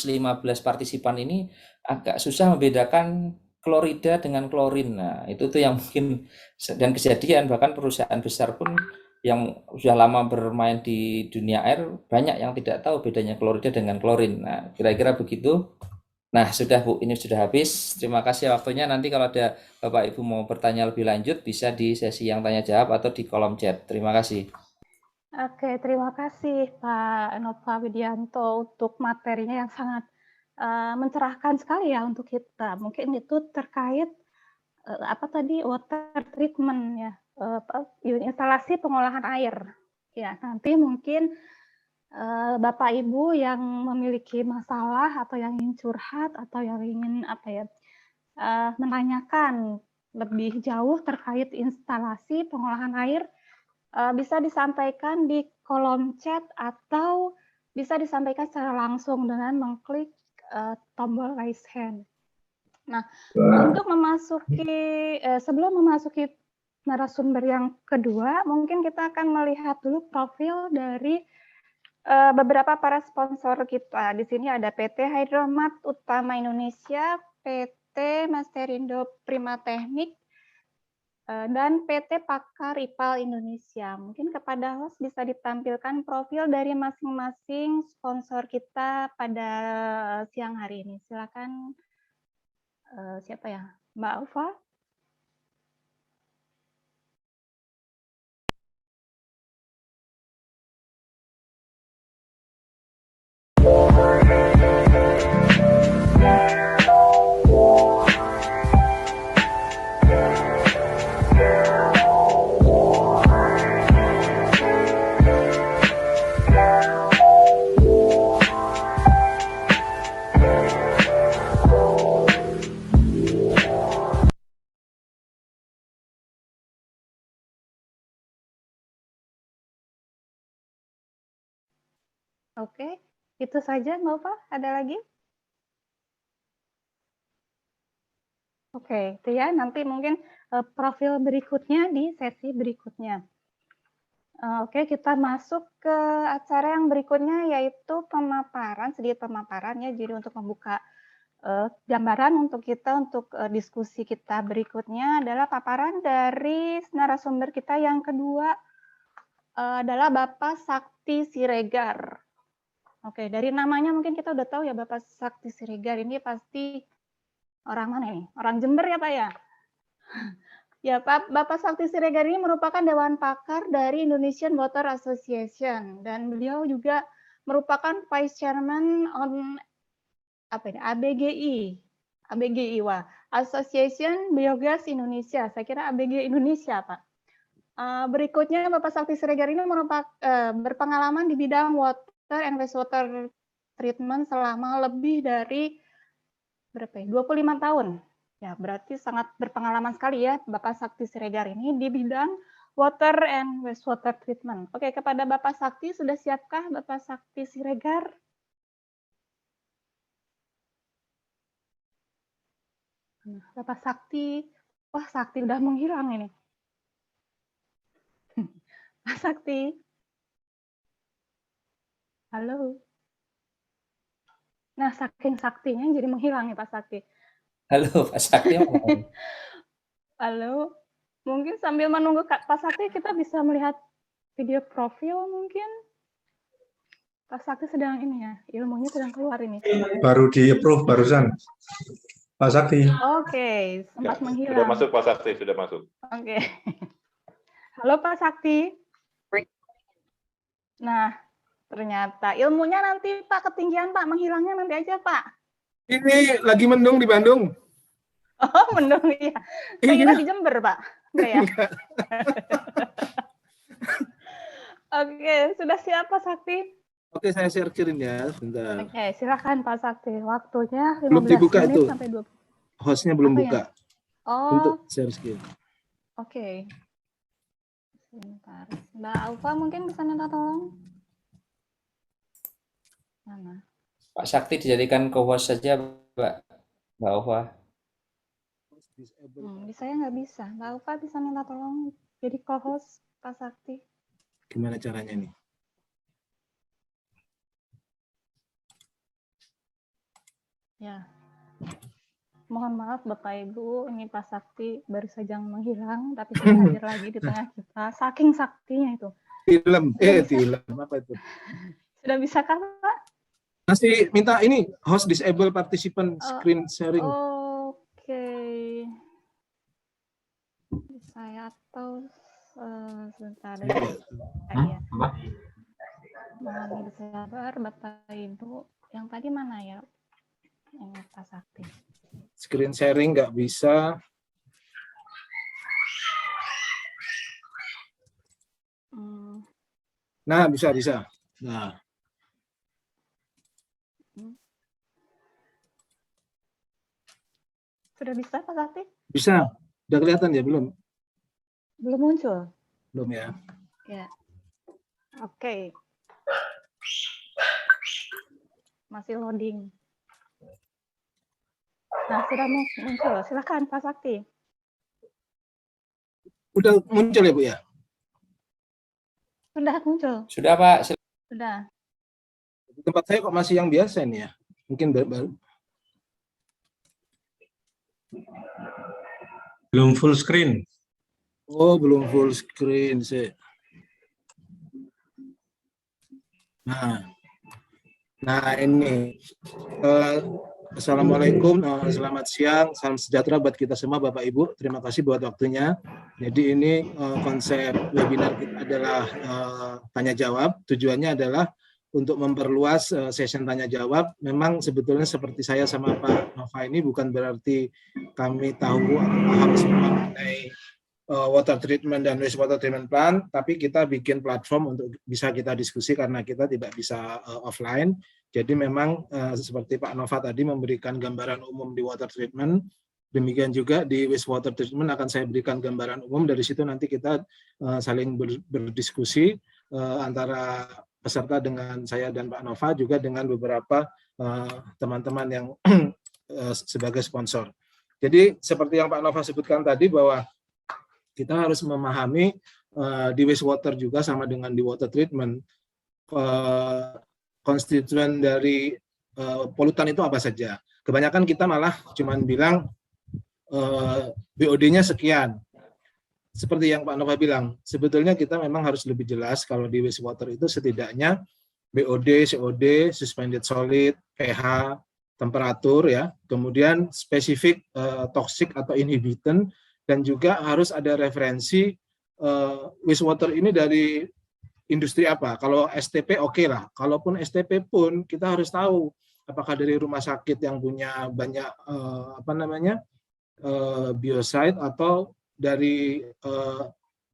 partisipan ini agak susah membedakan klorida dengan klorin. Nah, itu tuh yang mungkin, dan kejadian bahkan perusahaan besar pun yang sudah lama bermain di dunia air banyak yang tidak tahu bedanya klorida dengan klorin. Nah, kira-kira begitu. Nah, sudah Bu, ini sudah habis. Terima kasih waktunya. Nanti kalau ada Bapak Ibu mau bertanya lebih lanjut bisa di sesi yang tanya jawab atau di kolom chat. Terima kasih. Oke, terima kasih Pak Nova Widianto untuk materinya yang sangat mencerahkan sekali ya untuk kita. Mungkin itu terkait apa tadi, water treatment ya, instalasi pengolahan air. Ya, nanti mungkin Bapak Ibu yang memiliki masalah atau yang ingin curhat atau yang ingin apa ya, menanyakan lebih jauh terkait instalasi pengolahan air, bisa disampaikan di kolom chat atau bisa disampaikan secara langsung dengan mengklik tombol raise hand. Nah, untuk sebelum memasuki narasumber yang kedua, mungkin kita akan melihat dulu profil dari beberapa para sponsor kita. Di sini ada PT Hydromat Utama Indonesia, PT Masterindo Prima Teknik, dan PT Pakar IPAL Indonesia. Mungkin kepada host bisa ditampilkan profil dari masing-masing sponsor kita pada siang hari ini. Silakan, siapa ya? Mbak Ufa? Oke, itu saja Mbak Ufa. Ada lagi? Oke, itu ya. Nanti mungkin profil berikutnya di sesi berikutnya. Oke, kita masuk ke acara yang berikutnya, yaitu pemaparan, sedikit pemaparan ya. Jadi untuk membuka gambaran untuk kita, untuk diskusi kita berikutnya adalah paparan dari narasumber kita yang kedua, adalah Bapak Sakti Siregar. Oke, dari namanya mungkin kita udah tahu ya, Bapak Sakti Siregar ini pasti orang mana nih? Orang Jember ya Pak ya? Ya, Bapak Sakti Siregar ini merupakan Dewan Pakar dari Indonesian Water Association, dan beliau juga merupakan Vice Chairman on apa ini, ABGI, wah, Association Biogas Indonesia. Saya kira ABG Indonesia, Pak. Berikutnya Bapak Sakti Siregar ini berpengalaman di bidang water and wastewater treatment selama lebih dari 25 tahun. Ya, berarti sangat berpengalaman sekali ya Bapak Sakti Siregar ini di bidang water and wastewater treatment. Oke, kepada Bapak Sakti, sudah siapkah Bapak Sakti Siregar? Nah, Bapak Sakti, wah Sakti udah menghilang ini. Pak Sakti, halo. Nah, saking saktinya jadi menghilang ya Pak Sakti. Halo, Pak Sakti mana? Halo, mungkin sambil menunggu Pak Sakti kita bisa melihat video profil mungkin. Pak Sakti sedang ini ya, ilmunya sedang keluar ini. Baru di-approve barusan, Pak Sakti. Oke, sempat Sudah menghilang. masuk Pak Sakti, sudah masuk. Oke. Halo Pak Sakti. Nah, ternyata ilmunya nanti Pak ketinggian Pak, menghilangnya nanti aja Pak. Ini lagi mendung di Bandung. Oh, mendung ya. Saya kira di Jember Pak. Enggak ya? Oke, sudah siap Pak Sakti? Oke, saya share-in ya, sebentar. Oke, silakan Pak Sakti. Waktunya 15 Belum dibuka menit itu. sampai 20. Hostnya belum Apa ya? buka Oh, untuk share screen. oke. Sebentar. Mbak Alfa mungkin bisa minta tolong? Mana? Pak Sakti dijadikan co-host saja, Mbak Ova. Di saya nggak bisa. Mbak Alfa bisa minta tolong jadi co-host Pak Sakti. Gimana caranya nih? Ya. Mohon maaf Bapak Ibu, ini Pak Sakti baru saja menghilang, tapi sudah hadir lagi di tengah kita. Saking saktinya itu. Film apa itu? Sudah bisa kah Pak? Masih minta ini host disable participant screen sharing. Oke. Saya atau sebentar ya. Iya. Mohon bersabar Bapak Ibu. Yang tadi mana ya? Yang Pak Sakti. Screen sharing nggak bisa. Nah, bisa. Nah. Sudah bisa Pak Sakti? Bisa. Udah kelihatan ya belum? Belum muncul. Belum ya. Ya. Oke. Masih loading. Nah, sudah muncul. Silakan Pak Sakti. Udah muncul ya Bu ya? Sudah muncul. Sudah Pak. Sudah. Di tempat saya kok masih yang biasa nih ya? Mungkin baru. Belum full screen. Oh, belum full screen sih. Nah ini. Assalamualaikum, selamat siang, salam sejahtera buat kita semua Bapak Ibu. Terima kasih buat waktunya. Jadi ini konsep webinar kita adalah tanya jawab. Tujuannya adalah untuk memperluas session tanya jawab. Memang sebetulnya seperti saya sama Pak Nova ini bukan berarti kami tahu atau paham semua mengenai water treatment dan wastewater treatment plant, tapi kita bikin platform untuk bisa kita diskusi karena kita tidak bisa offline. Jadi memang seperti Pak Nova tadi memberikan gambaran umum di water treatment, demikian juga di wastewater treatment akan saya berikan gambaran umum. Dari situ nanti kita saling berdiskusi antara peserta dengan saya dan Pak Nova, juga dengan beberapa teman-teman yang sebagai sponsor. Jadi seperti yang Pak Nova sebutkan tadi bahwa kita harus memahami di wastewater juga sama dengan di water treatment, konstituen dari polutan itu apa saja. Kebanyakan kita malah cuman bilang BOD-nya sekian. Seperti yang Pak Nova bilang, sebetulnya kita memang harus lebih jelas kalau di wastewater itu setidaknya BOD, COD, suspended solid, pH, temperatur ya, kemudian spesifik toxic atau inhibitant, dan juga harus ada referensi wastewater ini dari industri apa. Kalau STP oke lah, kalaupun STP pun kita harus tahu apakah dari rumah sakit yang punya banyak biosite atau dari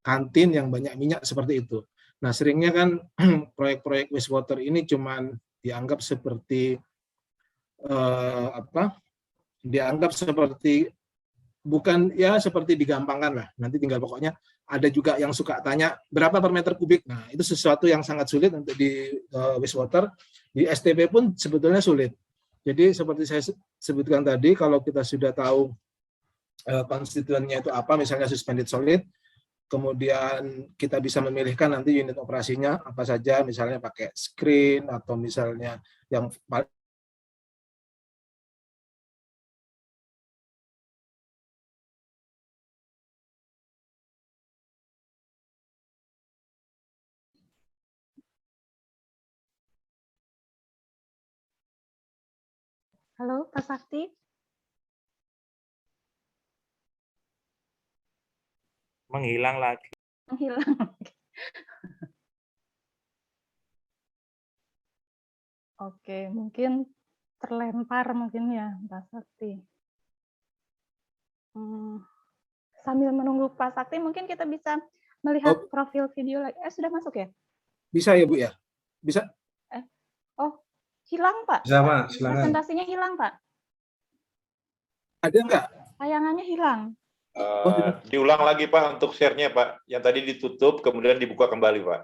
kantin yang banyak minyak seperti itu. Nah, seringnya kan proyek-proyek wastewater ini cuman dianggap seperti bukan ya seperti digampangkan lah. Nanti tinggal pokoknya ada juga yang suka tanya berapa per meter kubik. Nah, itu sesuatu yang sangat sulit untuk di wastewater. Di STP pun sebetulnya sulit. Jadi seperti saya sebutkan tadi, kalau kita sudah tahu konstituennya itu apa, misalnya suspended solid, kemudian kita bisa memilihkan nanti unit operasinya apa saja, misalnya pakai screen atau misalnya yang Halo, Pak Sakti? Menghilang lagi. Menghilang. Oke, mungkin terlempar mungkin ya, Pak Sakti. Sambil menunggu Pak Sakti, mungkin kita bisa melihat profil video lagi. Sudah masuk ya? bisa ya Bu ya? Bisa? Oh, hilang Pak. Bisa Pak, silakan. Presentasinya hilang Pak. Ada nggak? Tayangannya hilang. Diulang lagi Pak untuk share-nya Pak. Yang tadi ditutup kemudian dibuka kembali Pak.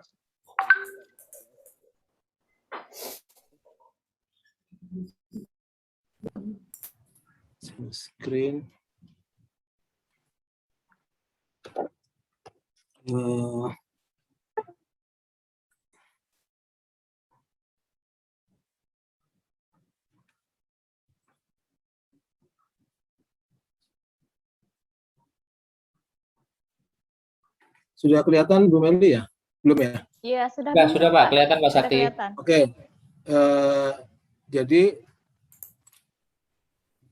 Screen. Sudah kelihatan Bu Meli ya? Belum ya? Iya, sudah. Sudah Pak, kelihatan Pak Sakti. Oke. Jadi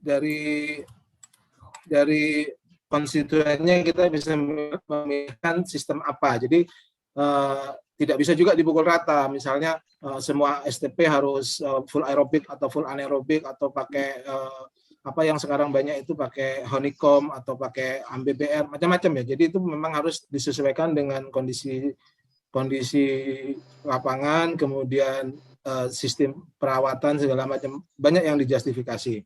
dari konstituennya kita bisa memilihkan sistem apa. Jadi tidak bisa juga dipukul rata. Misalnya semua STP harus full aerobik atau full anaerobik atau pakai apa yang sekarang banyak itu pakai honeycomb atau pakai AMBBR, macam-macam ya. Jadi itu memang harus disesuaikan dengan kondisi lapangan, kemudian sistem perawatan segala macam, banyak yang dijustifikasi.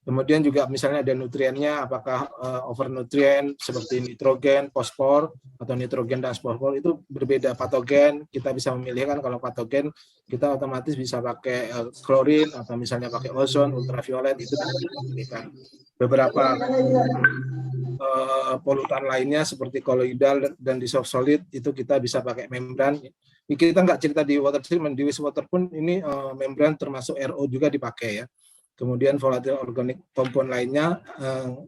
Kemudian juga misalnya ada nutriennya, apakah overnutrien seperti nitrogen, fosfor, atau nitrogen dan fosfor itu berbeda patogen. Kita bisa memilih kan, kalau patogen kita otomatis bisa pakai klorin atau misalnya pakai ozon, ultraviolet, itu kita bisa memilihkan. Beberapa polutan lainnya seperti koloidal dan dissolved solid itu kita bisa pakai membran. Kita nggak cerita di water treatment, di wastewater pun ini membran termasuk RO juga dipakai ya. Kemudian volatile organic compound lainnya.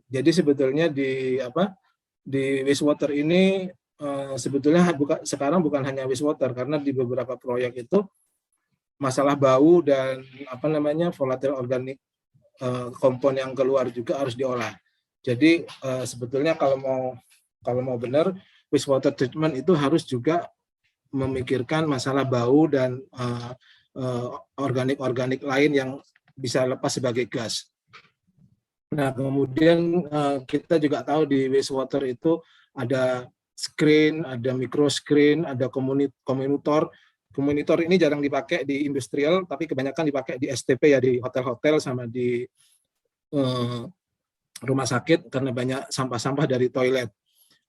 Jadi sebetulnya di wastewater ini sebetulnya sekarang bukan hanya wastewater, karena di beberapa proyek itu masalah bau dan volatile organic compound yang keluar juga harus diolah. Jadi sebetulnya kalau mau benar, wastewater treatment itu harus juga memikirkan masalah bau dan organik lain yang bisa lepas sebagai gas. Nah, kemudian kita juga tahu di wastewater itu ada screen, ada microscreen, ada kominitor. Kominitor ini jarang dipakai di industrial, tapi kebanyakan dipakai di STP ya, di hotel-hotel sama di rumah sakit karena banyak sampah-sampah dari toilet.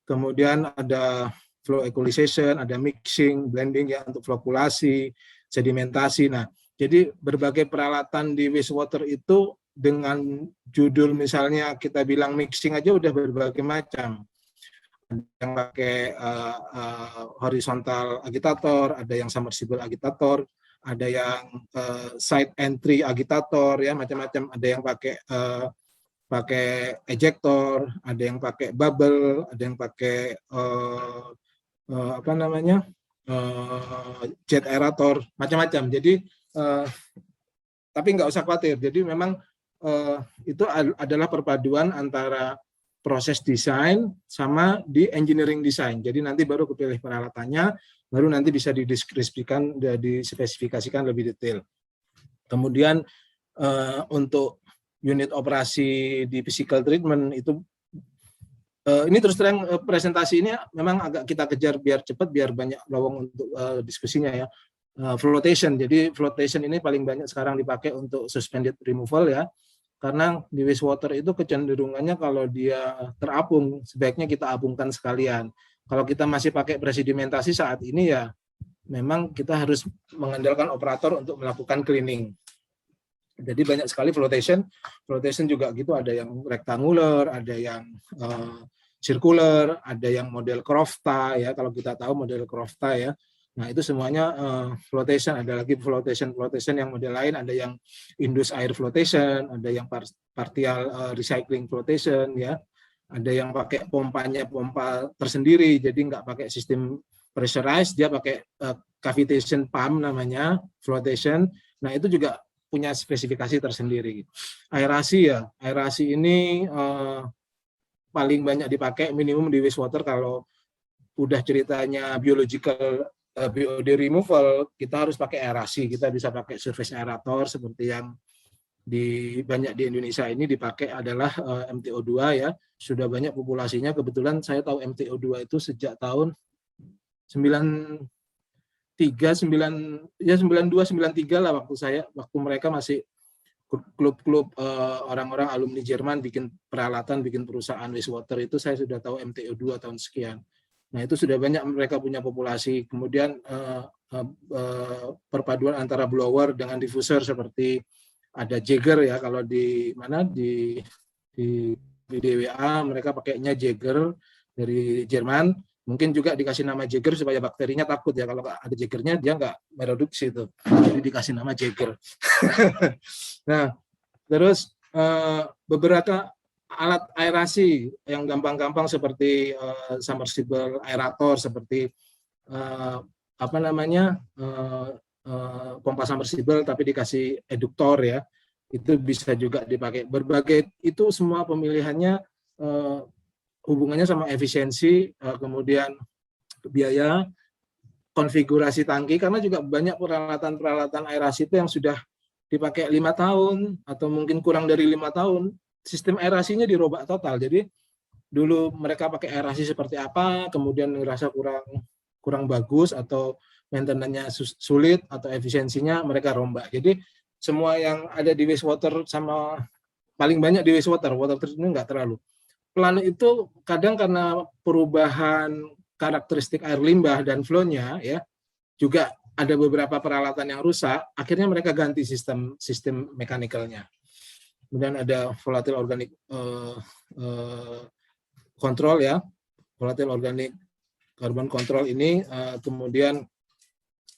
Kemudian ada flow equalization, ada mixing, blending ya untuk flokulasi, sedimentasi. Nah, jadi berbagai peralatan di wastewater itu dengan judul misalnya kita bilang mixing aja udah berbagai macam. Ada yang pakai horizontal agitator, ada yang submersible agitator, ada yang side entry agitator ya macam-macam. Ada yang pakai ejector, ada yang pakai bubble, ada yang pakai jet aerator, macam-macam. Jadi tapi nggak usah khawatir. Jadi memang itu adalah perpaduan antara proses desain sama di engineering design. Jadi nanti baru kepilih peralatannya, baru nanti bisa dideskripsikan, dispesifikasikan lebih detail. Kemudian untuk unit operasi di physical treatment itu ini terus terang presentasi ini memang agak kita kejar biar cepat, biar banyak lowong untuk diskusinya ya. Flotation, jadi flotation ini paling banyak sekarang dipakai untuk suspended removal ya. Karena di wastewater itu kecenderungannya kalau dia terapung, sebaiknya kita apungkan sekalian. Kalau kita masih pakai presedimentasi saat ini ya memang kita harus mengandalkan operator untuk melakukan cleaning. Jadi banyak sekali flotation juga gitu, ada yang rectangular, ada yang circular, ada yang model Crofta ya, kalau kita tahu model Crofta ya. Nah itu semuanya flotation, ada lagi flotation yang model lain, ada yang induced air flotation, ada yang partial recycling flotation ya, ada yang pakai pompa tersendiri, jadi nggak pakai sistem pressurized, dia pakai cavitation pump namanya flotation. Nah itu juga punya spesifikasi tersendiri. Aerasi ini paling banyak dipakai minimum di wastewater. Kalau udah ceritanya biological BOD removal, kita harus pakai aerasi. Kita bisa pakai surface aerator seperti yang banyak di Indonesia ini dipakai adalah MTO2 ya. Sudah banyak populasinya. Kebetulan saya tahu MTO2 itu sejak tahun 92, 93 lah waktu mereka masih klub-klub orang-orang alumni Jerman bikin peralatan, bikin perusahaan wastewater, itu saya sudah tahu MTO2 tahun sekian. Nah itu sudah banyak mereka punya populasi. Kemudian perpaduan antara blower dengan diffuser seperti ada Jaeger ya, kalau di DWA mereka pakainya Jaeger dari Jerman. Mungkin juga dikasih nama Jaeger supaya bakterinya takut ya, kalau ada Jaegernya dia nggak mereduksi itu, jadi dikasih nama Jaeger. Nah, terus beberapa alat aerasi yang gampang-gampang seperti submersible aerator, seperti pompa submersible tapi dikasih eduktor ya, itu bisa juga dipakai. Berbagai itu semua pemilihannya hubungannya sama efisiensi, kemudian biaya, konfigurasi tangki, karena juga banyak peralatan aerasi itu yang sudah dipakai 5 tahun atau mungkin kurang dari 5 tahun, sistem aerasinya dirubah total. Jadi dulu mereka pakai aerasi seperti apa, kemudian ngerasa kurang bagus atau maintenance-nya sulit atau efisiensinya mereka rombak. Jadi semua yang ada di wastewater sama paling banyak di water treatment nggak terlalu. Planet itu kadang karena perubahan karakteristik air limbah dan flow-nya ya, juga ada beberapa peralatan yang rusak, akhirnya mereka ganti sistem mekanikalnya. Kemudian ada volatile organic control ya, volatile organic carbon control ini, kemudian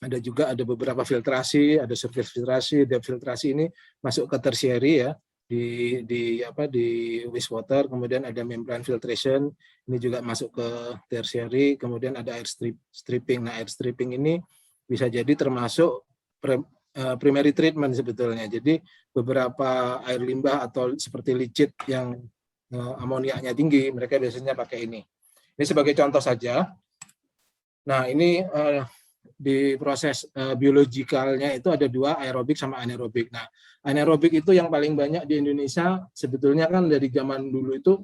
ada beberapa filtrasi, ada surface filtrasi, depth filtrasi ini masuk ke tertiary ya. Di wastewater, kemudian ada membrane filtration, ini juga masuk ke tertiary, kemudian ada air stripping. Nah, air stripping ini bisa jadi termasuk primary treatment sebetulnya. Jadi beberapa air limbah atau seperti licit yang amoniaknya tinggi, mereka biasanya pakai ini. Ini sebagai contoh saja. Nah, ini di proses biologikalnya itu ada 2, aerobik sama anaerobik. Nah, anaerobik itu yang paling banyak di Indonesia sebetulnya kan dari zaman dulu itu,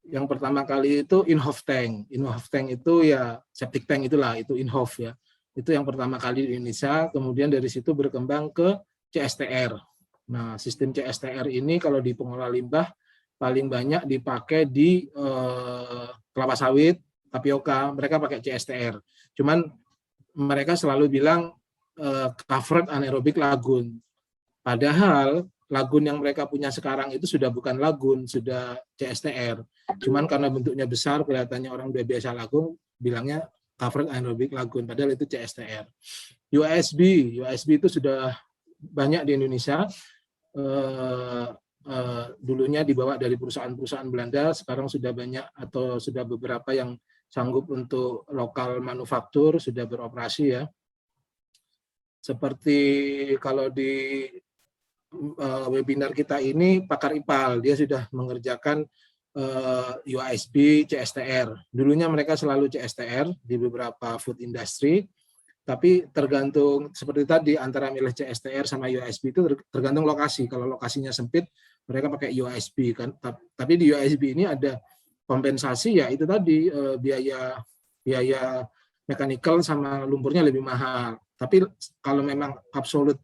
yang pertama kali itu Inhofe tank. Inhofe tank itu ya septic tank itulah, itu Inhofe ya. Itu yang pertama kali di Indonesia, kemudian dari situ berkembang ke CSTR. Nah, sistem CSTR ini kalau di pengelola limbah paling banyak dipakai di kelapa sawit, tapioka, mereka pakai CSTR. Cuman mereka selalu bilang covered anaerobic lagoon. Padahal lagoon yang mereka punya sekarang itu sudah bukan lagoon, sudah CSTR. Cuman karena bentuknya besar, kelihatannya orang udah biasa lagoon, bilangnya covered anaerobic lagoon, padahal itu CSTR. USB itu sudah banyak di Indonesia. Dulunya dibawa dari perusahaan-perusahaan Belanda, sekarang sudah banyak atau sudah beberapa yang sanggup untuk lokal manufaktur, sudah beroperasi ya. Seperti kalau di webinar kita ini, pakar IPAL, dia sudah mengerjakan USB, CSTR. Dulunya mereka selalu CSTR di beberapa food industry, tapi tergantung seperti tadi antara milih CSTR sama USB itu tergantung lokasi. Kalau lokasinya sempit, mereka pakai USB kan. Tapi di USB ini ada kompensasi ya, itu tadi biaya mechanical sama lumpurnya lebih mahal. Tapi kalau memang absolute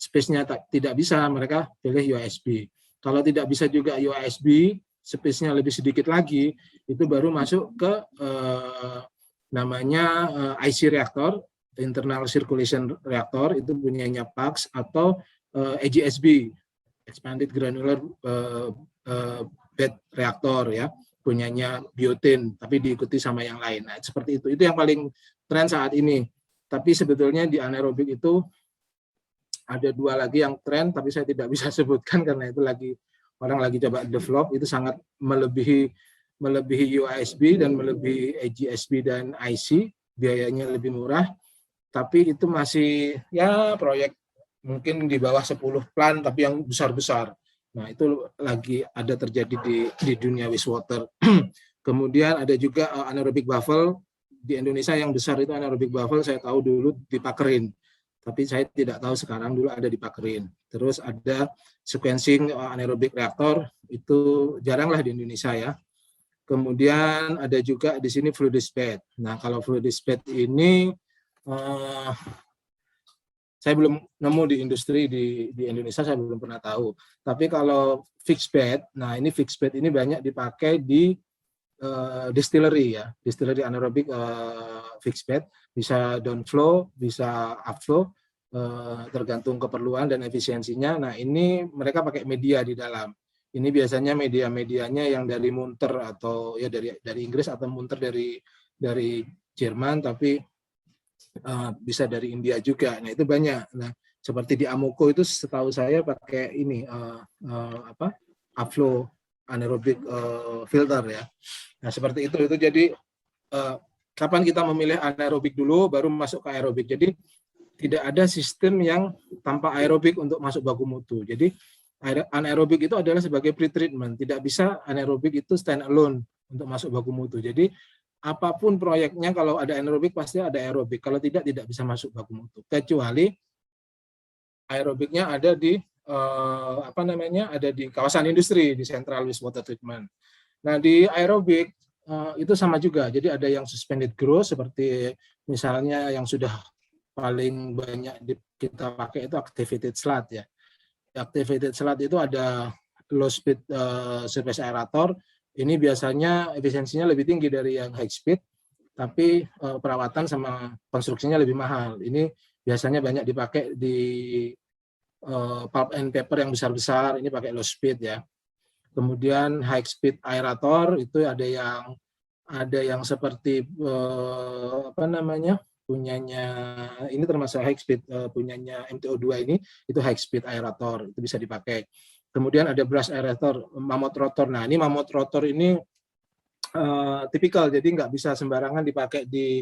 space-nya tidak bisa, mereka pilih USB. Kalau tidak bisa juga USB, space-nya lebih sedikit lagi, itu baru masuk ke namanya IC reaktor, internal circulation reactor, itu punyanya PAX, atau EGSB, expanded granular bed reactor ya, punyanya Biotin, tapi diikuti sama yang lain. Nah, seperti itu. Itu yang paling tren saat ini. Tapi sebetulnya di anaerobik itu ada 2 lagi yang tren, tapi saya tidak bisa sebutkan karena itu orang lagi coba develop, itu sangat melebihi USB dan melebihi EGSB dan IC, biayanya lebih murah, tapi itu masih ya proyek mungkin di bawah 10 plan, tapi yang besar-besar. Nah, itu lagi ada terjadi di dunia wastewater. Kemudian ada juga anaerobic baffle. Di Indonesia yang besar itu anaerobic baffle, saya tahu dulu di Pakerin. Tapi saya tidak tahu sekarang, dulu ada di Pakerin. Terus ada sequencing anaerobic reaktor, itu jaranglah di Indonesia ya. Kemudian ada juga di sini fluidized bed. Nah, kalau fluidized bed ini saya belum nemu di industri di Indonesia, saya belum pernah tahu. Tapi kalau fixed bed, nah ini fixed bed ini banyak dipakai di distillery ya, distillery anaerobic fixed bed, bisa downflow, bisa upflow, tergantung keperluan dan efisiensinya. Nah, ini mereka pakai media di dalam. Ini biasanya media-medianya yang dari Munter atau ya dari Inggris, atau Munter dari Jerman, tapi bisa dari India juga. Nah, itu banyak. Nah, seperti di Amoco itu setahu saya pakai ini upflow anaerobic filter ya. Nah, seperti itu jadi kapan kita memilih anaerobik dulu baru masuk ke aerobik. Jadi tidak ada sistem yang tanpa aerobik untuk masuk baku mutu. Jadi anaerobik itu adalah sebagai pre-treatment. Tidak bisa anaerobik itu stand alone untuk masuk baku mutu. Jadi apapun proyeknya, kalau ada anaerobik pasti ada aerobik. Kalau tidak bisa masuk baku mutu. Kecuali aerobiknya ada di ada di kawasan industri, di central wastewater treatment. Nah, di aerobik itu sama juga. Jadi ada yang suspended growth, seperti misalnya yang sudah paling banyak kita pakai itu activated slat ya. Activated slat itu ada low speed surface aerator. Ini biasanya efisiensinya lebih tinggi dari yang high speed, tapi perawatan sama konstruksinya lebih mahal. Ini biasanya banyak dipakai di pulp and paper yang besar-besar, ini pakai low speed ya. Kemudian high speed aerator itu ada yang seperti punyanya ini termasuk high speed, punyanya MTO2 ini, itu high speed aerator, itu bisa dipakai. Kemudian ada brush aerator, mammoth rotor. Nah, ini mammoth rotor ini tipikal, jadi nggak bisa sembarangan dipakai di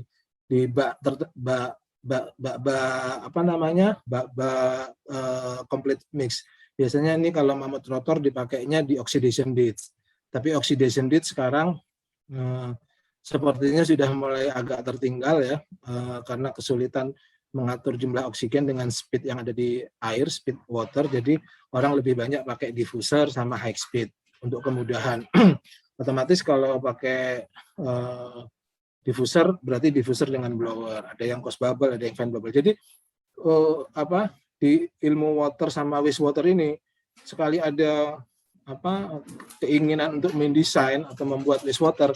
complete mix. Biasanya ini kalau mammoth rotor dipakainya di oxidation ditch. Tapi oxidation ditch sekarang sepertinya sudah mulai agak tertinggal ya, karena kesulitan mengatur jumlah oksigen dengan speed yang ada di air, speed water. Jadi orang lebih banyak pakai diffuser sama high speed untuk kemudahan. Otomatis kalau pakai diffuser berarti diffuser dengan blower. Ada yang cost bubble, ada yang fan bubble. Jadi di ilmu water sama wastewater ini, sekali ada keinginan untuk mendesain atau membuat wastewater,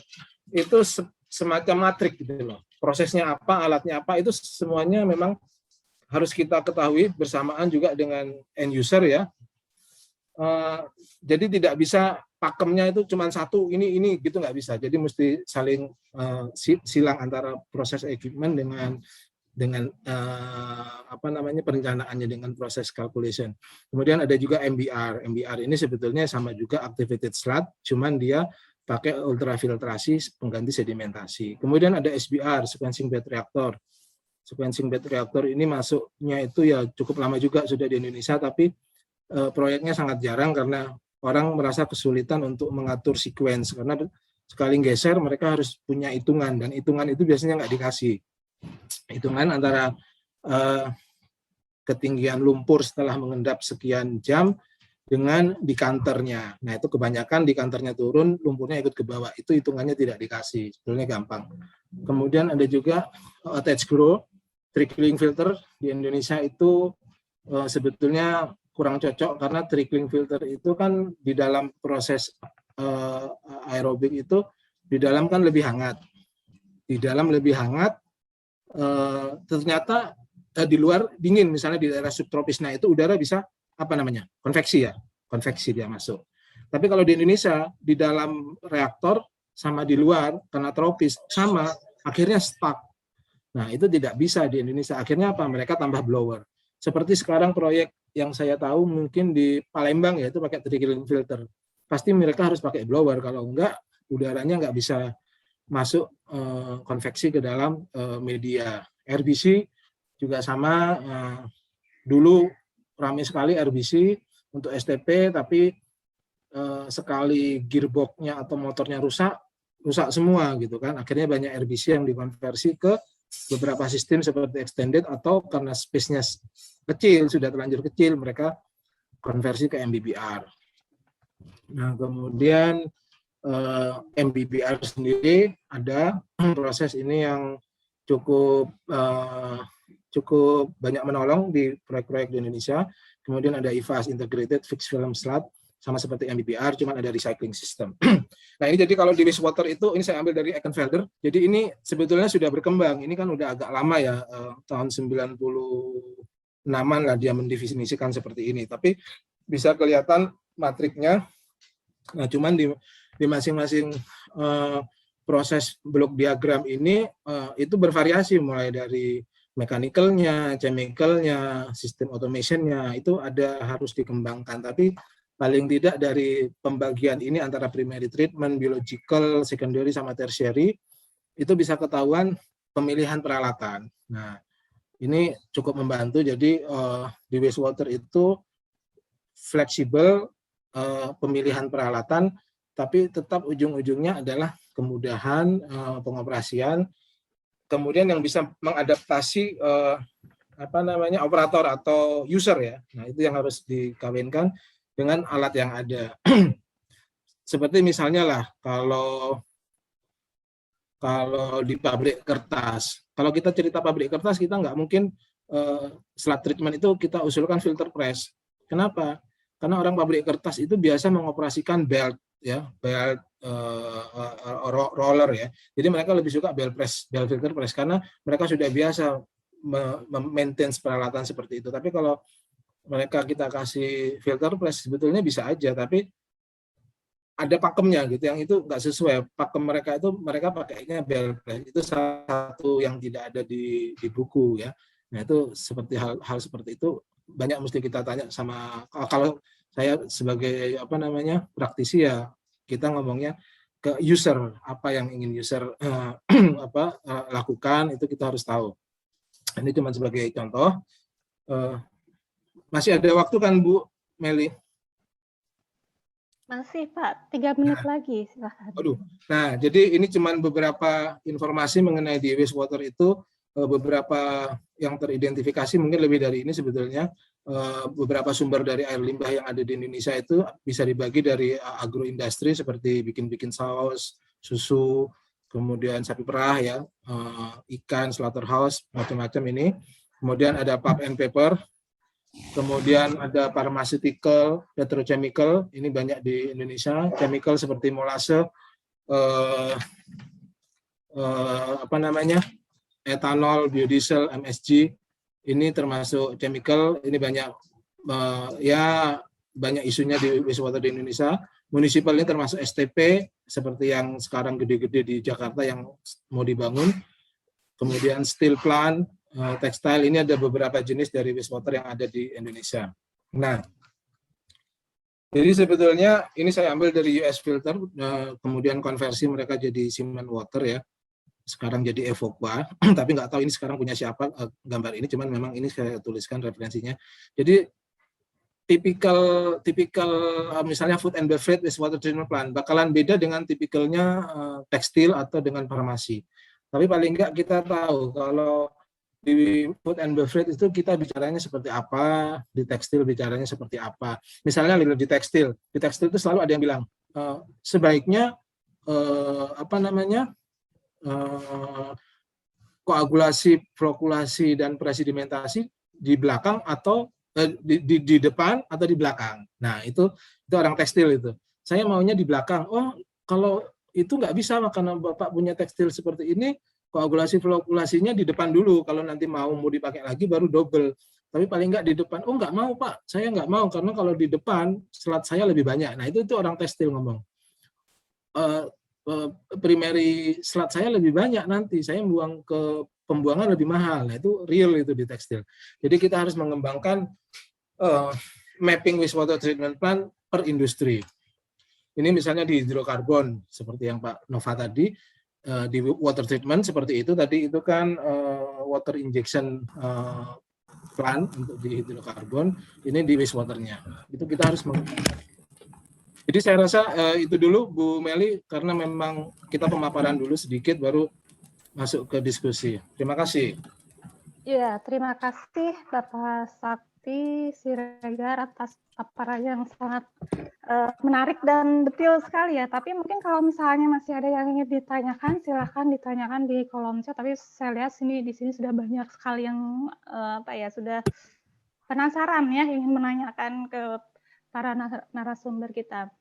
itu semacam matrik gitu loh. Prosesnya apa, alatnya apa, itu semuanya memang harus kita ketahui bersamaan juga dengan end user ya. Jadi tidak bisa pakemnya itu cuma satu, ini gitu, nggak bisa. Jadi mesti saling silang antara proses equipment dengan perencanaannya, dengan proses calculation. Kemudian ada juga MBR. MBR ini sebetulnya sama juga activated slat, cuman dia pakai ultrafiltrasi pengganti sedimentasi. Kemudian ada SBR, sequencing bed reactor. Sequencing bed reactor ini masuknya itu ya cukup lama juga sudah di Indonesia, tapi proyeknya sangat jarang karena orang merasa kesulitan untuk mengatur sequence, karena sekali geser mereka harus punya hitungan, dan hitungan itu biasanya nggak dikasih. Hitungan antara ketinggian lumpur setelah mengendap sekian jam dengan dekanternya. Nah, itu kebanyakan dekanternya turun, lumpurnya ikut ke bawah. Itu hitungannya tidak dikasih, sebetulnya gampang. Kemudian ada juga attached grow, trickling filter di Indonesia itu sebetulnya kurang cocok karena trickling filter itu kan di dalam proses aerobik itu di dalam kan lebih hangat. Di dalam lebih hangat, ternyata di luar dingin, misalnya di daerah subtropis. Nah, itu udara bisa konveksi ya, konveksi dia masuk. Tapi kalau di Indonesia di dalam reaktor sama di luar karena tropis sama, akhirnya stuck. Nah, itu tidak bisa di Indonesia. Akhirnya apa? Mereka tambah blower. Seperti sekarang proyek yang saya tahu mungkin di Palembang ya, itu pakai trickling filter. Pasti mereka harus pakai blower, kalau enggak udaranya enggak bisa masuk konveksi ke dalam media. RBC juga sama, dulu ramai sekali RBC untuk STP, tapi sekali gearbox-nya atau motornya rusak semua gitu kan. Akhirnya banyak RBC yang dikonversi ke beberapa sistem seperti extended, atau karena space-nya kecil, sudah terlanjur kecil, mereka konversi ke MBBR. Nah, kemudian MBBR sendiri ada proses ini yang cukup banyak menolong di proyek-proyek di Indonesia. Kemudian ada IFAS, Integrated Fixed Film Slat, sama seperti MBBR, cuman ada recycling system. Nah, ini jadi kalau di wastewater itu, ini saya ambil dari Eckenfelder. Jadi ini sebetulnya sudah berkembang. Ini kan udah agak lama ya, tahun 96-an lah dia mendefinisikan seperti ini. Tapi bisa kelihatan matriknya. Nah, cuman di masing-masing proses blok diagram ini itu bervariasi, mulai dari mechanical-nya, chemical-nya, sistem automation-nya, itu harus dikembangkan. Tapi paling tidak dari pembagian ini antara primary treatment, biological, secondary, sama tertiary, itu bisa ketahuan pemilihan peralatan. Nah, ini cukup membantu. Jadi di wastewater itu fleksibel pemilihan peralatan, tapi tetap ujung-ujungnya adalah kemudahan pengoperasian. Kemudian yang bisa mengadaptasi operator atau user ya. Nah, itu yang harus dikawinkan dengan alat yang ada. Seperti misalnya lah, kalau di pabrik kertas, kalau kita cerita pabrik kertas, kita nggak mungkin slat treatment itu kita usulkan filter press. Kenapa? Karena orang pabrik kertas itu biasa mengoperasikan belt ya, belt roller ya. Jadi mereka lebih suka belt filter press karena mereka sudah biasa memaintain peralatan seperti itu. Tapi kalau kita kasih filter press, sebetulnya bisa aja, tapi ada pakemnya gitu, yang itu nggak sesuai. Pakem mereka pakainya belt press. Itu salah satu yang tidak ada di buku ya. Nah, itu seperti hal seperti itu banyak mesti kita tanya sama, kalau saya sebagai praktisi ya, kita ngomongnya ke user, apa yang ingin user lakukan, itu kita harus tahu. Ini cuma sebagai contoh. Masih ada waktu kan Bu Meli? Masih Pak, 3 menit lagi silahkan. Aduh. Nah, jadi ini cuma beberapa informasi mengenai di wastewater itu, beberapa yang teridentifikasi, mungkin lebih dari ini sebetulnya. Beberapa sumber dari air limbah yang ada di Indonesia itu bisa dibagi dari agroindustri seperti bikin saus, susu, kemudian sapi perah ya, ikan, slaughterhouse, macam-macam ini. Kemudian ada pulp and paper. Kemudian ada pharmaceutical, petrochemical, ini banyak di Indonesia. Chemical seperti molase, etanol, biodiesel, MSG, ini termasuk chemical. Ini banyak banyak isunya di wastewater di Indonesia. Municipal ini termasuk STP, seperti yang sekarang gede-gede di Jakarta yang mau dibangun. Kemudian steel plant, tekstil, ini ada beberapa jenis dari wastewater yang ada di Indonesia. Nah, jadi sebetulnya ini saya ambil dari US Filter, kemudian konversi mereka jadi cement water ya. Sekarang jadi Evoqua, tapi nggak tahu ini sekarang punya siapa gambar ini, cuman memang ini saya tuliskan referensinya. Jadi tipikal misalnya food and beverage wastewater treatment plant bakalan beda dengan tipikalnya tekstil atau dengan farmasi. Tapi paling nggak kita tahu kalau di food and beverage itu kita bicaranya seperti apa, di tekstil bicaranya seperti apa. Misalnya di tekstil itu selalu ada yang bilang sebaiknya koagulasi, flokulasi, dan presedimentasi di belakang atau di depan atau di belakang. Nah, itu orang tekstil itu. Saya maunya di belakang. Oh, kalau itu nggak bisa karena Bapak punya tekstil seperti ini, koagulasi flokulasinya di depan dulu. Kalau nanti mau dipakai lagi baru double. Tapi paling nggak di depan. Oh, nggak mau Pak, saya nggak mau karena kalau di depan selat saya lebih banyak. Nah, itu orang tekstil ngomong. Primary selat saya lebih banyak nanti. Saya buang ke pembuangan lebih mahal. Nah, itu real itu di tekstil. Jadi kita harus mengembangkan mapping wastewater treatment plant per industri. Ini misalnya di hidrokarbon seperti yang Pak Nova tadi, di water treatment seperti itu tadi itu kan water injection plant untuk di hidrokarbon, ini di wastewaternya. Itu kita harus jadi saya rasa itu dulu Bu Meli, karena memang kita pemaparan dulu sedikit baru masuk ke diskusi. Terima kasih. Ya, terima kasih Bapak Sakti Siregar atas paparan yang sangat menarik dan detail sekali ya. Tapi mungkin kalau misalnya masih ada yang ingin ditanyakan, silahkan ditanyakan di kolom chat. Tapi saya lihat di sini sudah banyak sekali yang sudah penasaran ya, ingin menanyakan ke para narasumber kita.